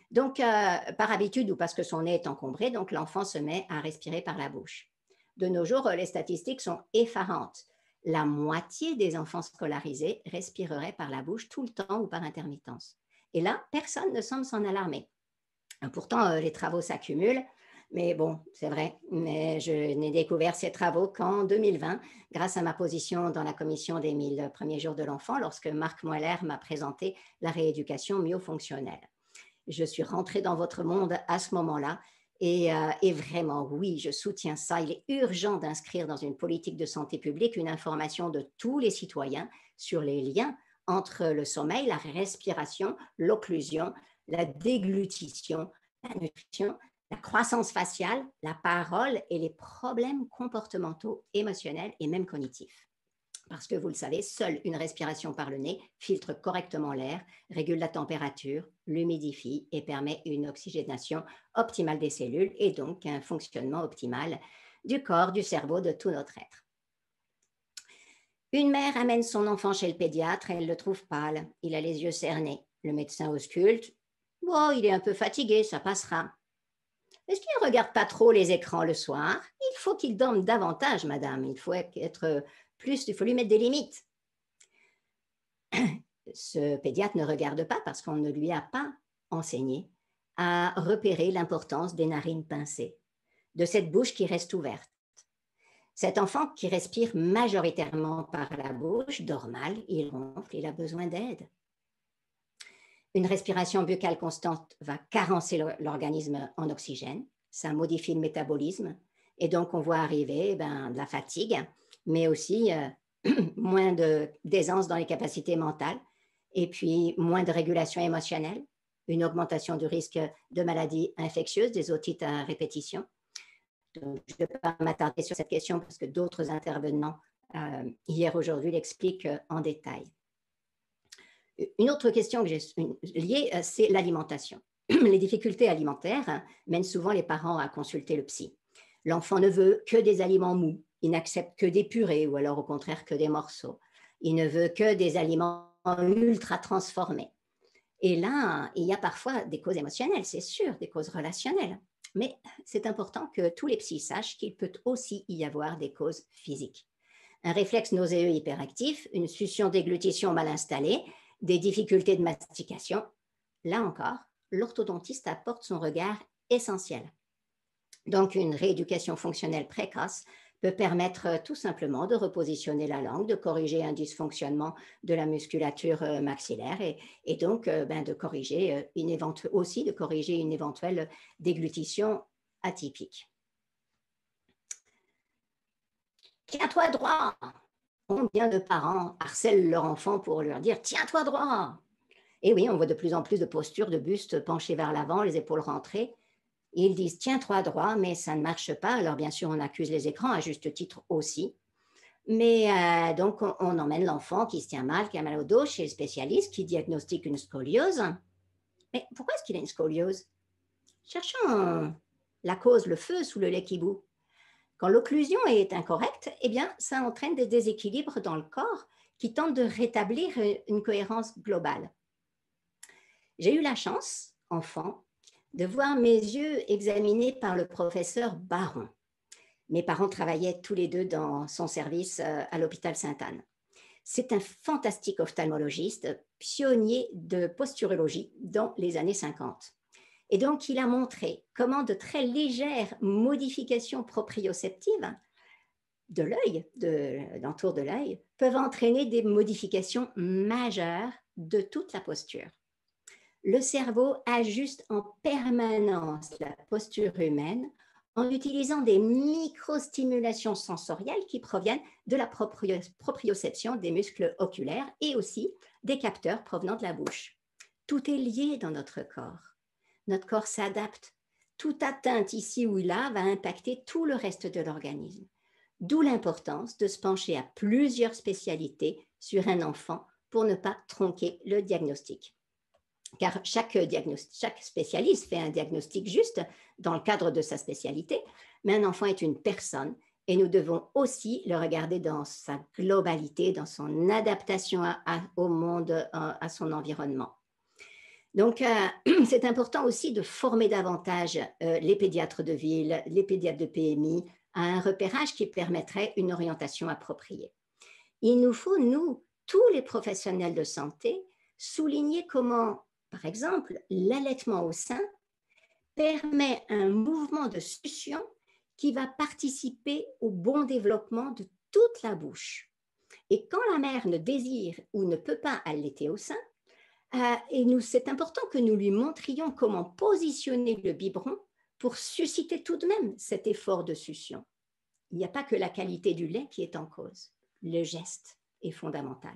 Donc, par habitude ou parce que son nez est encombré, donc l'enfant se met à respirer par la bouche. De nos jours, les statistiques sont effarantes. La moitié des enfants scolarisés respireraient par la bouche tout le temps ou par intermittence. Et là, personne ne semble s'en alarmer. Pourtant, les travaux s'accumulent, mais bon, c'est vrai, mais je n'ai découvert ces travaux qu'en 2020, grâce à ma position dans la commission des 1000 premiers jours de l'enfant, lorsque Marc Moeller m'a présenté la rééducation myofonctionnelle. Je suis rentrée dans votre monde à ce moment-là. Et vraiment, oui, je soutiens ça. Il est urgent d'inscrire dans une politique de santé publique une information de tous les citoyens sur les liens entre le sommeil, la respiration, l'occlusion, la déglutition, la nutrition, la croissance faciale, la parole et les problèmes comportementaux, émotionnels et même cognitifs. Parce que vous le savez, seule une respiration par le nez filtre correctement l'air, régule la température, l'humidifie et permet une oxygénation optimale des cellules et donc un fonctionnement optimal du corps, du cerveau, de tout notre être. Une mère amène son enfant chez le pédiatre, elle le trouve pâle, il a les yeux cernés. Le médecin ausculte, « Oh, il est un peu fatigué, ça passera. » Est-ce qu'il ne regarde pas trop les écrans le soir? Il faut qu'il dorme davantage, madame. Il faut lui mettre des limites. Ce pédiatre ne regarde pas parce qu'on ne lui a pas enseigné a repéré l'importance des narines pincées, de cette bouche qui reste ouverte. Cet enfant qui respire majoritairement par la bouche dort mal, il ronfle, il a besoin d'aide. Une respiration buccale constante va carencer l'organisme en oxygène, ça modifie le métabolisme et donc on voit arriver de la fatigue, mais aussi moins d'aisance dans les capacités mentales et puis moins de régulation émotionnelle, une augmentation du risque de maladies infectieuses, des otites à répétition. Donc, je ne vais pas m'attarder sur cette question parce que d'autres intervenants hier aujourd'hui l'expliquent en détail. Une autre question que j'ai liée, c'est l'alimentation. Les difficultés alimentaires mènent souvent les parents à consulter le psy. L'enfant ne veut que des aliments mous, il n'accepte que des purées ou alors au contraire que des morceaux. Il ne veut que des aliments ultra transformés. Et là, il y a parfois des causes émotionnelles, c'est sûr, des causes relationnelles. Mais c'est important que tous les psys sachent qu'il peut aussi y avoir des causes physiques. Un réflexe nauséeux hyperactif, une succion déglutition mal installée, des difficultés de mastication. Là encore, l'orthodontiste apporte son regard essentiel. Donc, une rééducation fonctionnelle précoce peut permettre tout simplement de repositionner la langue, de corriger un dysfonctionnement de la musculature maxillaire et donc de corriger une éventuelle déglutition atypique. Tiens-toi droit! Combien de parents harcèlent leur enfant pour leur dire « tiens-toi droit !» Et oui, on voit de plus en plus de postures de buste penchées vers l'avant, les épaules rentrées. Ils disent « tiens-toi droit », mais ça ne marche pas. Alors bien sûr, on accuse les écrans, à juste titre aussi. Mais donc, on emmène l'enfant qui se tient mal, qui a mal au dos, chez le spécialiste qui diagnostique une scoliose. Mais pourquoi est-ce qu'il a une scoliose? Cherchons la cause, le feu sous le lait qui bout. Quand l'occlusion est incorrecte, eh bien, ça entraîne des déséquilibres dans le corps qui tentent de rétablir une cohérence globale. J'ai eu la chance, enfant, de voir mes yeux examinés par le professeur Baron. Mes parents travaillaient tous les deux dans son service à l'hôpital Sainte-Anne. C'est un fantastique ophtalmologiste, pionnier de posturologie dans les années 50. Et donc, il a montré comment de très légères modifications proprioceptives de l'œil, de l'entour de l'œil, peuvent entraîner des modifications majeures de toute la posture. Le cerveau ajuste en permanence la posture humaine en utilisant des microstimulations sensorielles qui proviennent de la proprioception des muscles oculaires et aussi des capteurs provenant de la bouche. Tout est lié dans notre corps. Notre corps s'adapte. Toute atteinte ici ou là va impacter tout le reste de l'organisme. D'où l'importance de se pencher à plusieurs spécialités sur un enfant pour ne pas tronquer le diagnostic. Car chaque spécialiste fait un diagnostic juste dans le cadre de sa spécialité, mais un enfant est une personne et nous devons aussi le regarder dans sa globalité, dans son adaptation au monde, à son environnement. Donc, c'est important aussi de former davantage les pédiatres de ville, les pédiatres de PMI, à un repérage qui permettrait une orientation appropriée. Il nous faut, nous, tous les professionnels de santé, souligner comment, par exemple, l'allaitement au sein permet un mouvement de succion qui va participer au bon développement de toute la bouche. Et quand la mère ne désire ou ne peut pas allaiter au sein, c'est important que nous lui montrions comment positionner le biberon pour susciter tout de même cet effort de succion. Il n'y a pas que la qualité du lait qui est en cause. Le geste est fondamental.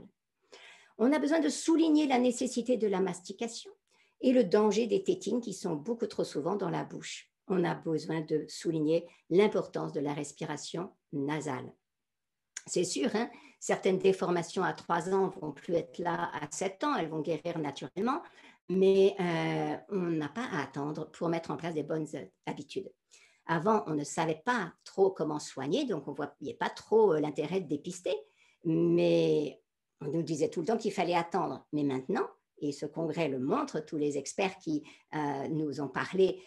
On a besoin de souligner la nécessité de la mastication et le danger des tétines qui sont beaucoup trop souvent dans la bouche. On a besoin de souligner l'importance de la respiration nasale. C'est sûr, certaines déformations à 3 ans ne vont plus être là à 7 ans, elles vont guérir naturellement, mais on n'a pas à attendre pour mettre en place des bonnes habitudes. Avant, on ne savait pas trop comment soigner, donc on ne voyait pas trop l'intérêt de dépister, mais on nous disait tout le temps qu'il fallait attendre. Mais maintenant, et ce congrès le montre, tous les experts qui nous ont parlé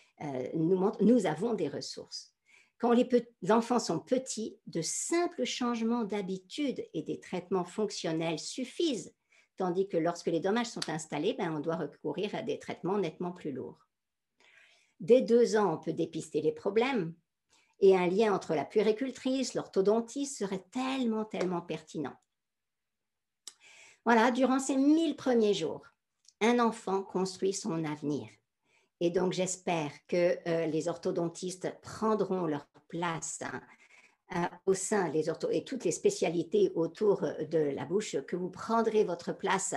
nous montrent, nous avons des ressources. Quand les enfants sont petits, de simples changements d'habitude et des traitements fonctionnels suffisent, tandis que lorsque les dommages sont installés, on doit recourir à des traitements nettement plus lourds. Dès 2 ans, on peut dépister les problèmes et un lien entre la puéricultrice, l'orthodontiste serait tellement, tellement pertinent. Voilà, durant ces 1000 premiers jours, un enfant construit son avenir. Et donc, j'espère que les orthodontistes prendront leur place au sein des et toutes les spécialités autour de la bouche, que vous prendrez votre place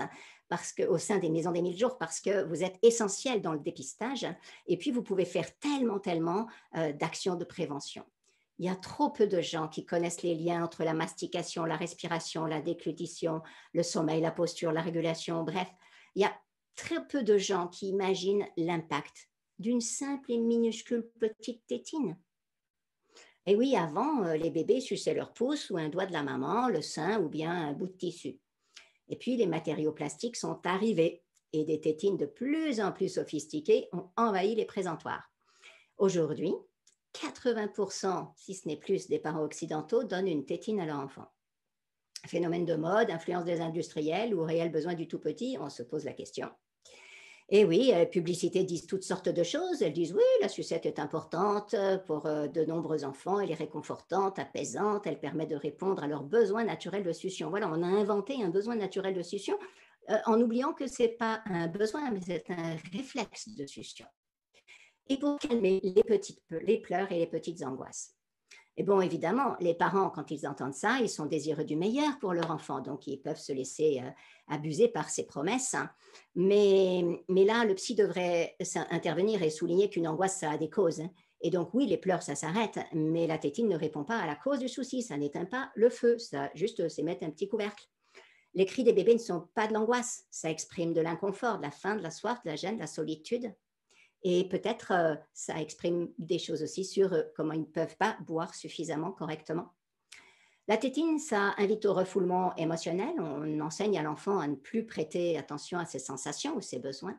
parce que, au sein des maisons des 1000 jours, parce que vous êtes essentiel dans le dépistage. Et puis, vous pouvez faire tellement, tellement d'actions de prévention. Il y a trop peu de gens qui connaissent les liens entre la mastication, la respiration, la déglutition, le sommeil, la posture, la régulation. Bref, il y a très peu de gens qui imaginent l'impact d'une simple et minuscule petite tétine. Et oui, avant, les bébés suçaient leur pouce ou un doigt de la maman, le sein ou bien un bout de tissu. Et puis, les matériaux plastiques sont arrivés et des tétines de plus en plus sophistiquées ont envahi les présentoirs. Aujourd'hui, 80%, si ce n'est plus, des parents occidentaux donnent une tétine à leur enfant. Phénomène de mode, influence des industriels ou réel besoin du tout petit, on se pose la question. Et oui, les publicités disent toutes sortes de choses. Elles disent oui, la sucette est importante pour de nombreux enfants, elle est réconfortante, apaisante, elle permet de répondre à leurs besoins naturels de succion. Voilà, on a inventé un besoin naturel de succion en oubliant que ce n'est pas un besoin, mais c'est un réflexe de succion. Et pour calmer les pleurs et les petites angoisses. Et bon, évidemment, les parents, quand ils entendent ça, ils sont désireux du meilleur pour leur enfant, donc ils peuvent se laisser abuser par ces promesses. Hein. Mais là, le psy devrait intervenir et souligner qu'une angoisse, ça a des causes. Hein. Et donc, oui, les pleurs, ça s'arrête, mais la tétine ne répond pas à la cause du souci, ça n'éteint pas le feu, ça juste, c'est mettre un petit couvercle. Les cris des bébés ne sont pas de l'angoisse, ça exprime de l'inconfort, de la faim, de la soif, de la gêne, de la solitude. Et peut-être ça exprime des choses aussi sur comment ils ne peuvent pas boire suffisamment correctement. La tétine, ça invite au refoulement émotionnel. On enseigne à l'enfant à ne plus prêter attention à ses sensations ou ses besoins.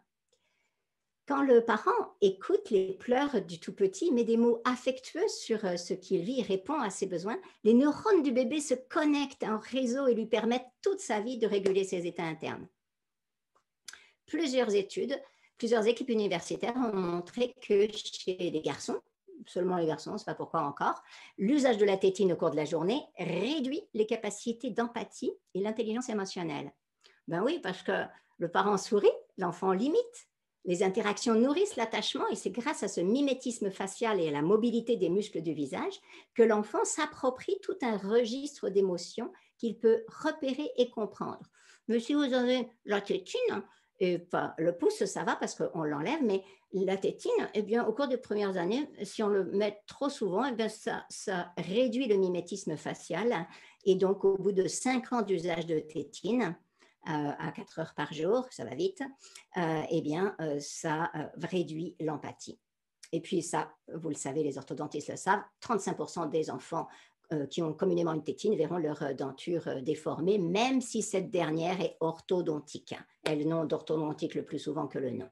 Quand le parent écoute les pleurs du tout petit, met des mots affectueux sur ce qu'il vit et répond à ses besoins, les neurones du bébé se connectent en réseau et lui permettent toute sa vie de réguler ses états internes. Plusieurs équipes universitaires ont montré que chez les garçons, seulement les garçons, on ne sait pas pourquoi encore, l'usage de la tétine au cours de la journée réduit les capacités d'empathie et l'intelligence émotionnelle. Ben oui, parce que le parent sourit, l'enfant limite, les interactions nourrissent l'attachement et c'est grâce à ce mimétisme facial et à la mobilité des muscles du visage que l'enfant s'approprie tout un registre d'émotions qu'il peut repérer et comprendre. Mais si vous avez la tétine, et pas, le pouce, ça va parce qu'on l'enlève, mais la tétine, eh bien, au cours des premières années, si on le met trop souvent, eh bien, ça réduit le mimétisme facial. Et donc, au bout de 5 ans d'usage de tétine, à 4 heures par jour, ça va vite, eh bien, ça réduit l'empathie. Et puis ça, vous le savez, les orthodontistes le savent, 35% des enfants qui ont communément une tétine verront leur denture déformée, même si cette dernière est orthodontique. Et le nom d'orthodontique le plus souvent que le nom.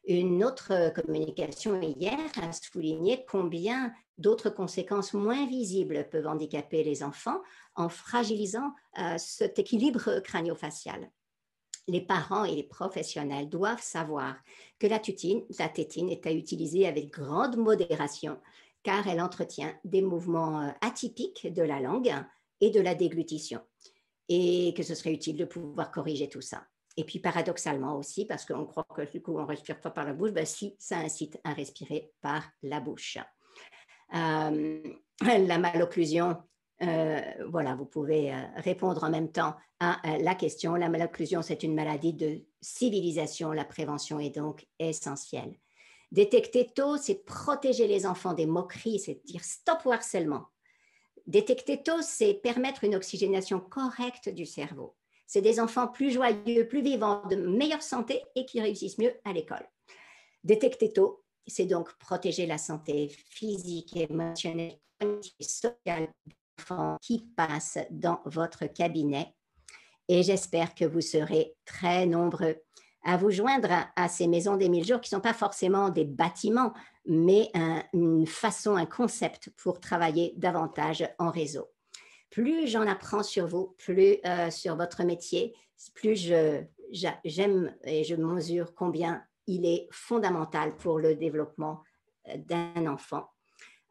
Une autre communication hier a souligné combien d'autres conséquences moins visibles peuvent handicaper les enfants en fragilisant cet équilibre crânio-facial. Les parents et les professionnels doivent savoir que la tétine est à utiliser avec grande modération car elle entretient des mouvements atypiques de la langue et de la déglutition et que ce serait utile de pouvoir corriger tout ça. Et puis paradoxalement aussi, parce qu'on croit que du coup on ne respire pas par la bouche, ben si, ça incite à respirer par la bouche. La malocclusion, voilà, vous pouvez répondre en même temps à la question. La malocclusion, c'est une maladie de civilisation. La prévention est donc essentielle. Détecter tôt, c'est protéger les enfants des moqueries, c'est dire stop au harcèlement. Détecter tôt, c'est permettre une oxygénation correcte du cerveau. C'est des enfants plus joyeux, plus vivants, de meilleure santé et qui réussissent mieux à l'école. Détecter tôt, c'est donc protéger la santé physique, émotionnelle, cognitive et sociale des enfants qui passent dans votre cabinet. Et j'espère que vous serez très nombreux à vous joindre à ces maisons des 1000 jours qui ne sont pas forcément des bâtiments, mais une façon, un concept pour travailler davantage en réseau. Plus j'en apprends sur vous, plus sur votre métier, plus j'aime et je mesure combien il est fondamental pour le développement d'un enfant.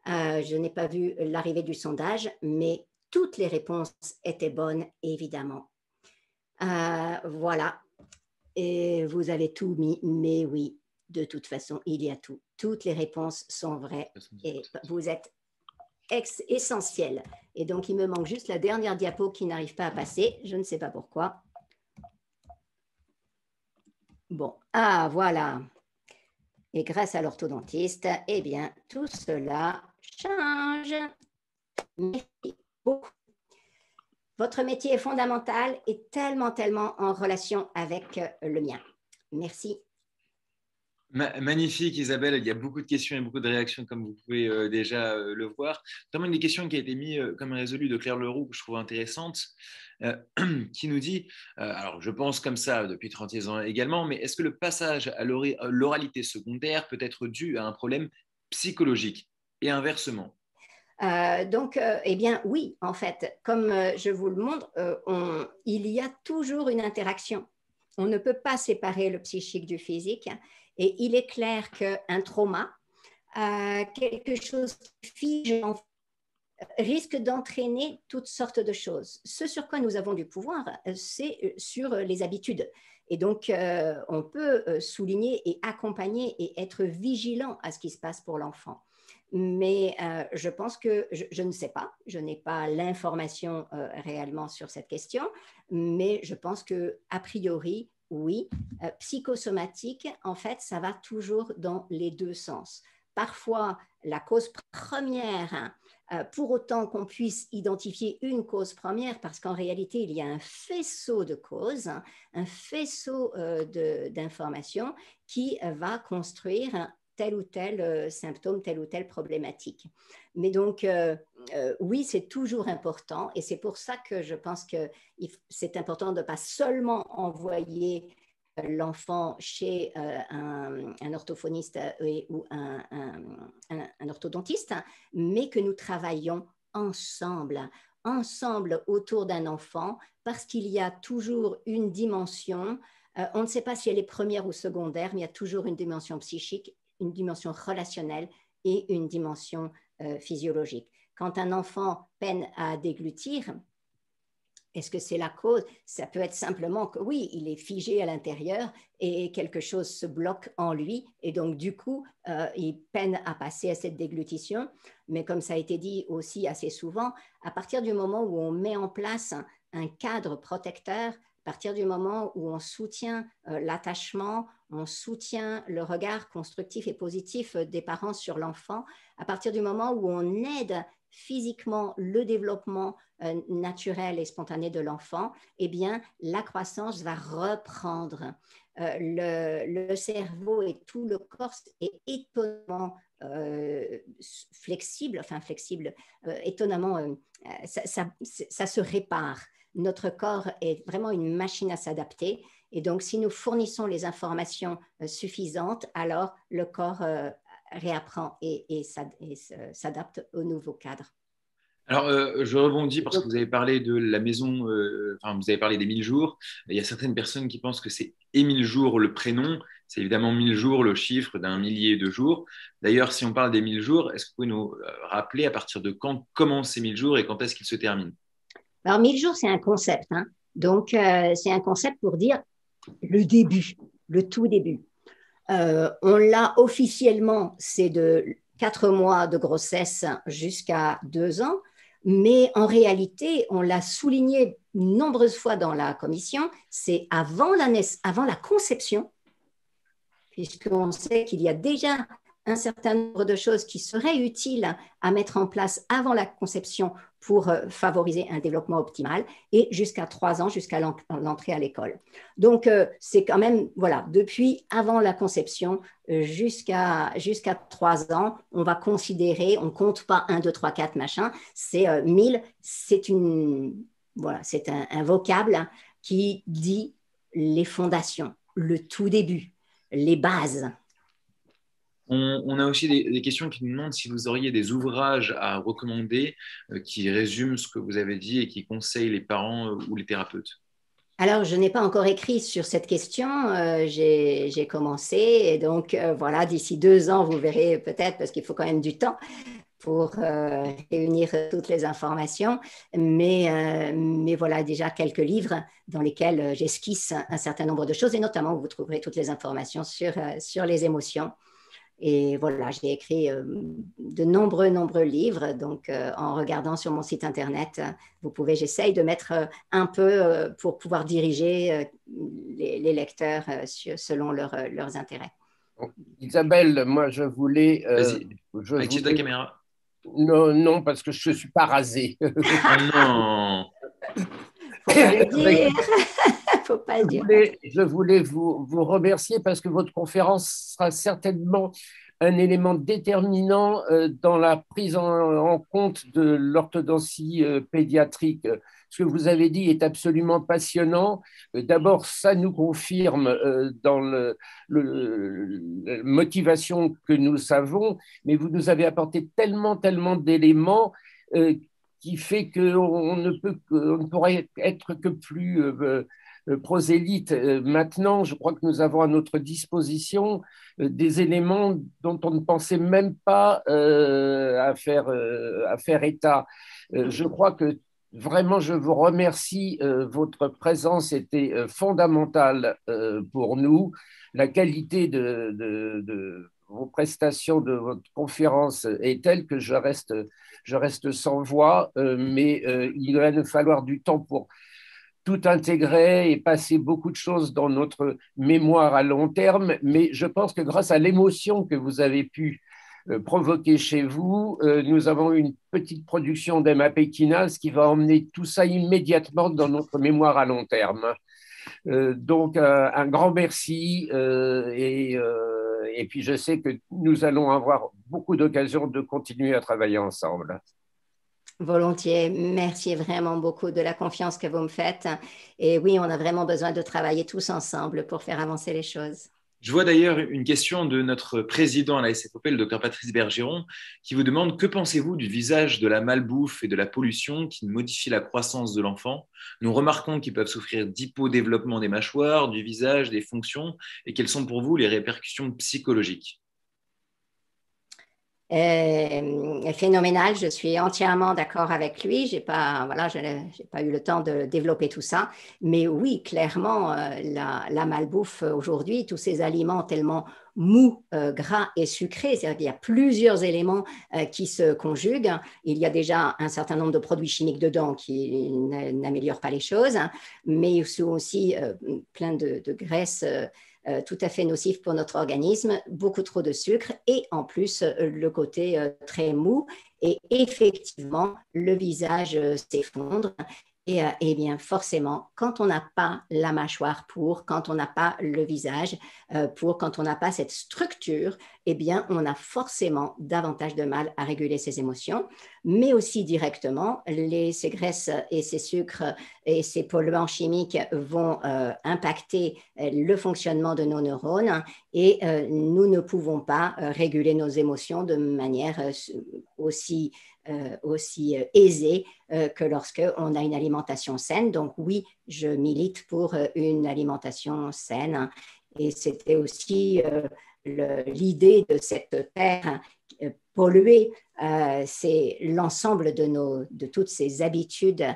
Je n'ai pas vu l'arrivée du sondage, mais toutes les réponses étaient bonnes, évidemment. Voilà. Et vous avez tout mis, mais oui, de toute façon, il y a tout. Toutes les réponses sont vraies et vous êtes essentiel. Et donc, il me manque juste la dernière diapo qui n'arrive pas à passer. Je ne sais pas pourquoi. Bon, voilà. Et grâce à l'orthodontiste, eh bien, tout cela change. Merci beaucoup. Votre métier est fondamental et tellement, tellement en relation avec le mien. Merci. Magnifique Isabelle, il y a beaucoup de questions et beaucoup de réactions comme vous pouvez déjà le voir. Notamment une des questions qui a été mise comme résolue de Claire Leroux que je trouve intéressante, qui nous dit, alors je pense comme ça depuis 30 ans également, mais est-ce que le passage à l'oralité secondaire peut être dû à un problème psychologique et inversement? Eh bien oui, en fait, comme je vous le montre, il y a toujours une interaction. On ne peut pas séparer le psychique du physique. Et il est clair qu'un trauma, quelque chose qui fige, risque d'entraîner toutes sortes de choses. Ce sur quoi nous avons du pouvoir, c'est sur les habitudes. Et donc, on peut souligner et accompagner et être vigilant à ce qui se passe pour l'enfant. Mais je pense que, je ne sais pas, je n'ai pas l'information réellement sur cette question, mais je pense qu'a priori, oui, psychosomatique, en fait, ça va toujours dans les deux sens. Parfois, la cause première, pour autant qu'on puisse identifier une cause première, parce qu'en réalité, il y a un faisceau de causes, un faisceau d'informations qui va construire tel ou tel symptôme, telle ou telle problématique. Mais donc, oui, c'est toujours important et c'est pour ça que je pense que c'est important de ne pas seulement envoyer l'enfant chez un orthophoniste ou un orthodontiste, mais que nous travaillons ensemble autour d'un enfant, parce qu'il y a toujours une dimension, on ne sait pas si elle est première ou secondaire, mais il y a toujours une dimension psychique, une dimension relationnelle et une dimension physiologique. Quand un enfant peine à déglutir, est-ce que c'est la cause? Ça peut être simplement que oui, il est figé à l'intérieur et quelque chose se bloque en lui et donc du coup, il peine à passer à cette déglutition. Mais comme ça a été dit aussi assez souvent, à partir du moment où on met en place un cadre protecteur, à partir du moment où on soutient l'attachement, on soutient le regard constructif et positif des parents sur l'enfant, à partir du moment où on aide physiquement le développement naturel et spontané de l'enfant, eh bien, la croissance va reprendre. Le cerveau et tout le corps est étonnamment flexible, étonnamment, ça se répare. Notre corps est vraiment une machine à s'adapter. Et donc, si nous fournissons les informations suffisantes, alors le corps réapprend et s'adapte au nouveau cadre. Alors, je rebondis parce que vous avez parlé de la maison, enfin, vous avez parlé des 1000 jours. Il y a certaines personnes qui pensent que c'est Émile Jour le prénom. C'est évidemment 1000 jours, le chiffre d'un millier de jours. D'ailleurs, si on parle des 1000 jours, est-ce que vous pouvez nous rappeler à partir de quand commencent ces 1000 jours et quand est-ce qu'ils se terminent? Alors, 1000 jours, c'est un concept. Hein. Donc, c'est un concept pour dire le début, le tout début. On l'a officiellement, c'est de 4 mois de grossesse jusqu'à 2 ans, mais en réalité, on l'a souligné nombreuses fois dans la commission, c'est avant la conception, puisqu'on sait qu'il y a déjà un certain nombre de choses qui seraient utiles à mettre en place avant la conception pour favoriser un développement optimal et jusqu'à 3 ans, jusqu'à l'entrée à l'école. Donc, c'est quand même, voilà, depuis avant la conception jusqu'à 3 ans, on va considérer, on ne compte pas 1, 2, 3, 4, machin, c'est 1000, c'est voilà, c'est un vocable qui dit les fondations, le tout début, les bases. On a aussi des questions qui nous demandent si vous auriez des ouvrages à recommander qui résument ce que vous avez dit et qui conseillent les parents ou les thérapeutes. Alors, je n'ai pas encore écrit sur cette question. J'ai commencé et donc voilà, d'ici 2 ans, vous verrez peut-être, parce qu'il faut quand même du temps pour réunir toutes les informations. Mais voilà déjà quelques livres dans lesquels j'esquisse un certain nombre de choses et notamment vous trouverez toutes les informations sur les émotions. Et voilà, j'ai écrit de nombreux livres. Donc, en regardant sur mon site internet, vous pouvez, j'essaye de mettre un peu pour pouvoir diriger les lecteurs selon leurs intérêts. Isabelle, moi, Vas-y, je active ta voulais, caméra. non, non, parce que je ne suis pas rasé. Oh non. Faut pas le dire, faut pas le dire. Je voulais vous remercier parce que votre conférence sera certainement un élément déterminant dans la prise en compte de l'orthodontie pédiatrique. Ce que vous avez dit est absolument passionnant. D'abord, ça nous confirme dans la motivation que nous avons, mais vous nous avez apporté tellement d'éléments qui fait qu'on ne pourrait être que plus prosélyte. Maintenant, je crois que nous avons à notre disposition des éléments dont on ne pensait même pas à faire état. Je crois que vraiment, je vous remercie. Votre présence était fondamentale pour nous. La qualité de vos prestations, de votre conférence est telle que je reste sans voix, mais il va nous falloir du temps pour tout intégrer et passer beaucoup de choses dans notre mémoire à long terme. Mais je pense que grâce à l'émotion que vous avez pu provoquer chez vous, nous avons une petite production d'MAP Kinase qui va emmener tout ça immédiatement dans notre mémoire à long terme. Donc, un grand merci et puis je sais que nous allons avoir beaucoup d'occasions de continuer à travailler ensemble. Volontiers. Merci vraiment beaucoup de la confiance que vous me faites. Et oui, on a vraiment besoin de travailler tous ensemble pour faire avancer les choses. Je vois d'ailleurs une question de notre président à la SFOP, le docteur Patrice Bergeron, qui vous demande que pensez-vous du visage de la malbouffe et de la pollution qui modifie la croissance de l'enfant? Nous remarquons qu'ils peuvent souffrir d'hypodéveloppement des mâchoires, du visage, des fonctions, et quelles sont pour vous les répercussions psychologiques? Phénoménal, je suis entièrement d'accord avec lui. J'ai pas, voilà, je n'ai pas eu le temps de développer tout ça, mais oui, clairement, la malbouffe aujourd'hui, tous ces aliments tellement mous, gras et sucrés, c'est-à-dire qu'il y a plusieurs éléments qui se conjuguent. Il y a déjà un certain nombre de produits chimiques dedans qui n'améliorent pas les choses, mais ils sont aussi plein de graisses tout à fait nocif pour notre organisme, beaucoup trop de sucre et en plus le côté très mou et effectivement le visage s'effondre et bien forcément quand on n'a pas la mâchoire pour, quand on n'a pas le visage pour, quand on n'a pas cette structure, eh bien on a forcément davantage de mal à réguler ses émotions, mais aussi directement ces graisses et ces sucres et ces polluants chimiques vont impacter le fonctionnement de nos neurones et nous ne pouvons pas réguler nos émotions de manière aussi aisée que lorsqu'on a une alimentation saine. Donc oui, je milite pour une alimentation saine et c'était aussi l'idée de cette terre polluée, c'est l'ensemble de toutes ces habitudes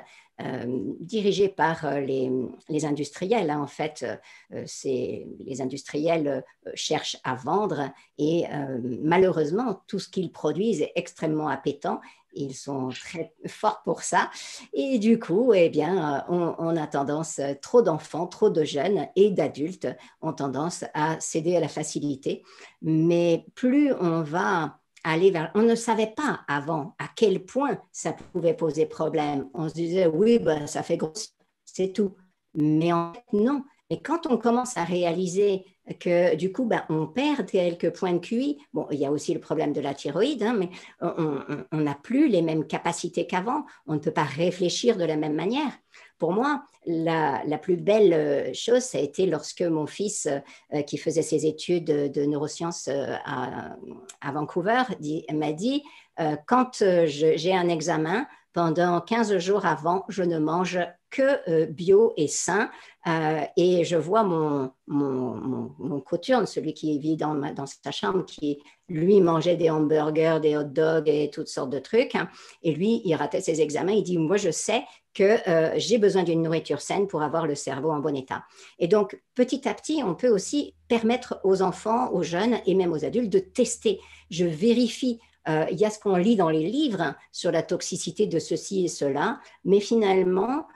dirigées par les industriels. En fait, les industriels cherchent à vendre et malheureusement, tout ce qu'ils produisent est extrêmement appétant. Ils sont très forts pour ça. Et du coup, eh bien, on a tendance, trop d'enfants, trop de jeunes et d'adultes ont tendance à céder à la facilité. Mais plus on va aller vers... On ne savait pas avant à quel point ça pouvait poser problème. On se disait, oui, ben, ça fait grossir, c'est tout. Mais en fait, non. Et quand on commence à réaliser que du coup, ben, on perd quelques points de QI, bon, il y a aussi le problème de la thyroïde, hein, mais on n'a plus les mêmes capacités qu'avant. On ne peut pas réfléchir de la même manière. Pour moi, la plus belle chose, ça a été lorsque mon fils, qui faisait ses études de neurosciences à Vancouver, m'a dit, quand j'ai un examen, pendant 15 jours avant, je ne mange que bio et sain. Et je vois mon coturne, celui qui vit dans sa chambre, qui lui mangeait des hamburgers, des hot dogs et toutes sortes de trucs. Et lui, il ratait ses examens. Il dit, moi, je sais que j'ai besoin d'une nourriture saine pour avoir le cerveau en bon état. Et donc, petit à petit, on peut aussi permettre aux enfants, aux jeunes et même aux adultes de tester. Je vérifie. Il y a ce qu'on lit dans les livres sur la toxicité de ceci et cela, mais finalement,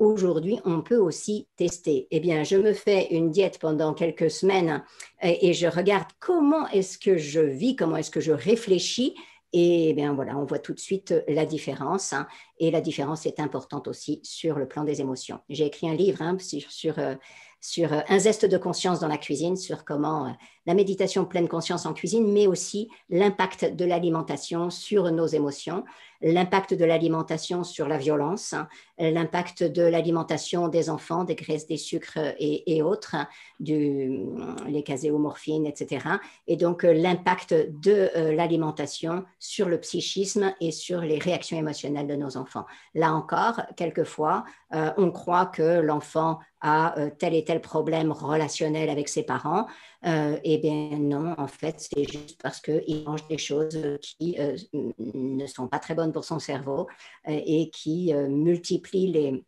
aujourd'hui, on peut aussi tester. Eh bien, je me fais une diète pendant quelques semaines et je regarde comment est-ce que je vis, comment est-ce que je réfléchis. Et bien voilà, on voit tout de suite la différence. Hein, et la différence est importante aussi sur le plan des émotions. J'ai écrit un livre sur un zeste de conscience dans la cuisine, sur comment la méditation pleine conscience en cuisine, mais aussi l'impact de l'alimentation sur nos émotions, l'impact de l'alimentation sur la violence, hein, l'impact de l'alimentation des enfants, des graisses, des sucres et autres, hein, les caséomorphines, etc. Et donc l'impact de l'alimentation sur le psychisme et sur les réactions émotionnelles de nos enfants. Là encore, quelquefois, on croit que l'enfant a tel et tel problème relationnel avec ses parents. Eh bien non, en fait, c'est juste parce qu'il mange des choses qui ne sont pas très bonnes pour son cerveau et qui multiplient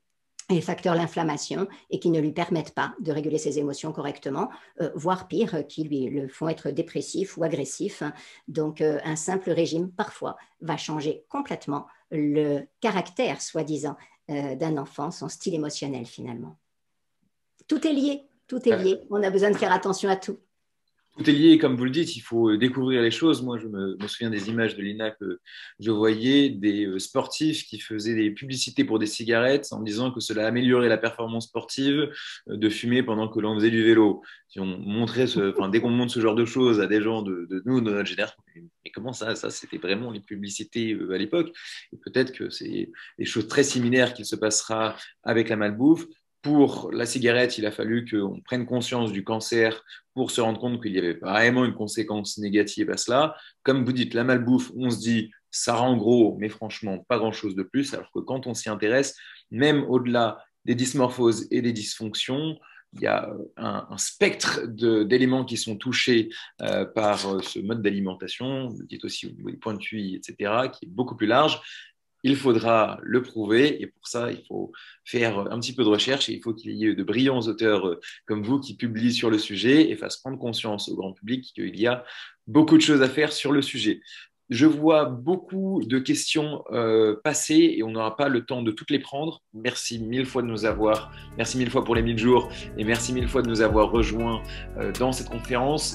les facteurs d'inflammation et qui ne lui permettent pas de réguler ses émotions correctement, voire pire, qui le font être dépressif ou agressif. Donc, un simple régime, parfois, va changer complètement le caractère, soi-disant, d'un enfant, son style émotionnel, finalement. Tout est lié, tout est lié. On a besoin de faire attention à tout. Tout est lié, comme vous le dites, il faut découvrir les choses. Moi, je me souviens des images de l'INA que je voyais, des sportifs qui faisaient des publicités pour des cigarettes en disant que cela améliorait la performance sportive de fumer pendant que l'on faisait du vélo. Si on montrait dès qu'on montre ce genre de choses à des gens de nous, de notre génération, mais comment ça c'était vraiment les publicités à l'époque. Et peut-être que c'est des choses très similaires qu'il se passera avec la malbouffe. Pour la cigarette, il a fallu qu'on prenne conscience du cancer pour se rendre compte qu'il y avait vraiment une conséquence négative à cela. Comme vous dites, la malbouffe, on se dit, ça rend gros, mais franchement, pas grand-chose de plus. Alors que quand on s'y intéresse, même au-delà des dysmorphoses et des dysfonctions, il y a un spectre d'éléments qui sont touchés par ce mode d'alimentation. Vous dites aussi au niveau des points de QI, etc., qui est beaucoup plus large. Il faudra le prouver et pour ça, il faut faire un petit peu de recherche et il faut qu'il y ait de brillants auteurs comme vous qui publient sur le sujet et fassent prendre conscience au grand public qu'il y a beaucoup de choses à faire sur le sujet. Je vois beaucoup de questions passer et on n'aura pas le temps de toutes les prendre. Merci mille fois merci mille fois pour les 1000 jours et merci mille fois de nous avoir rejoints dans cette conférence.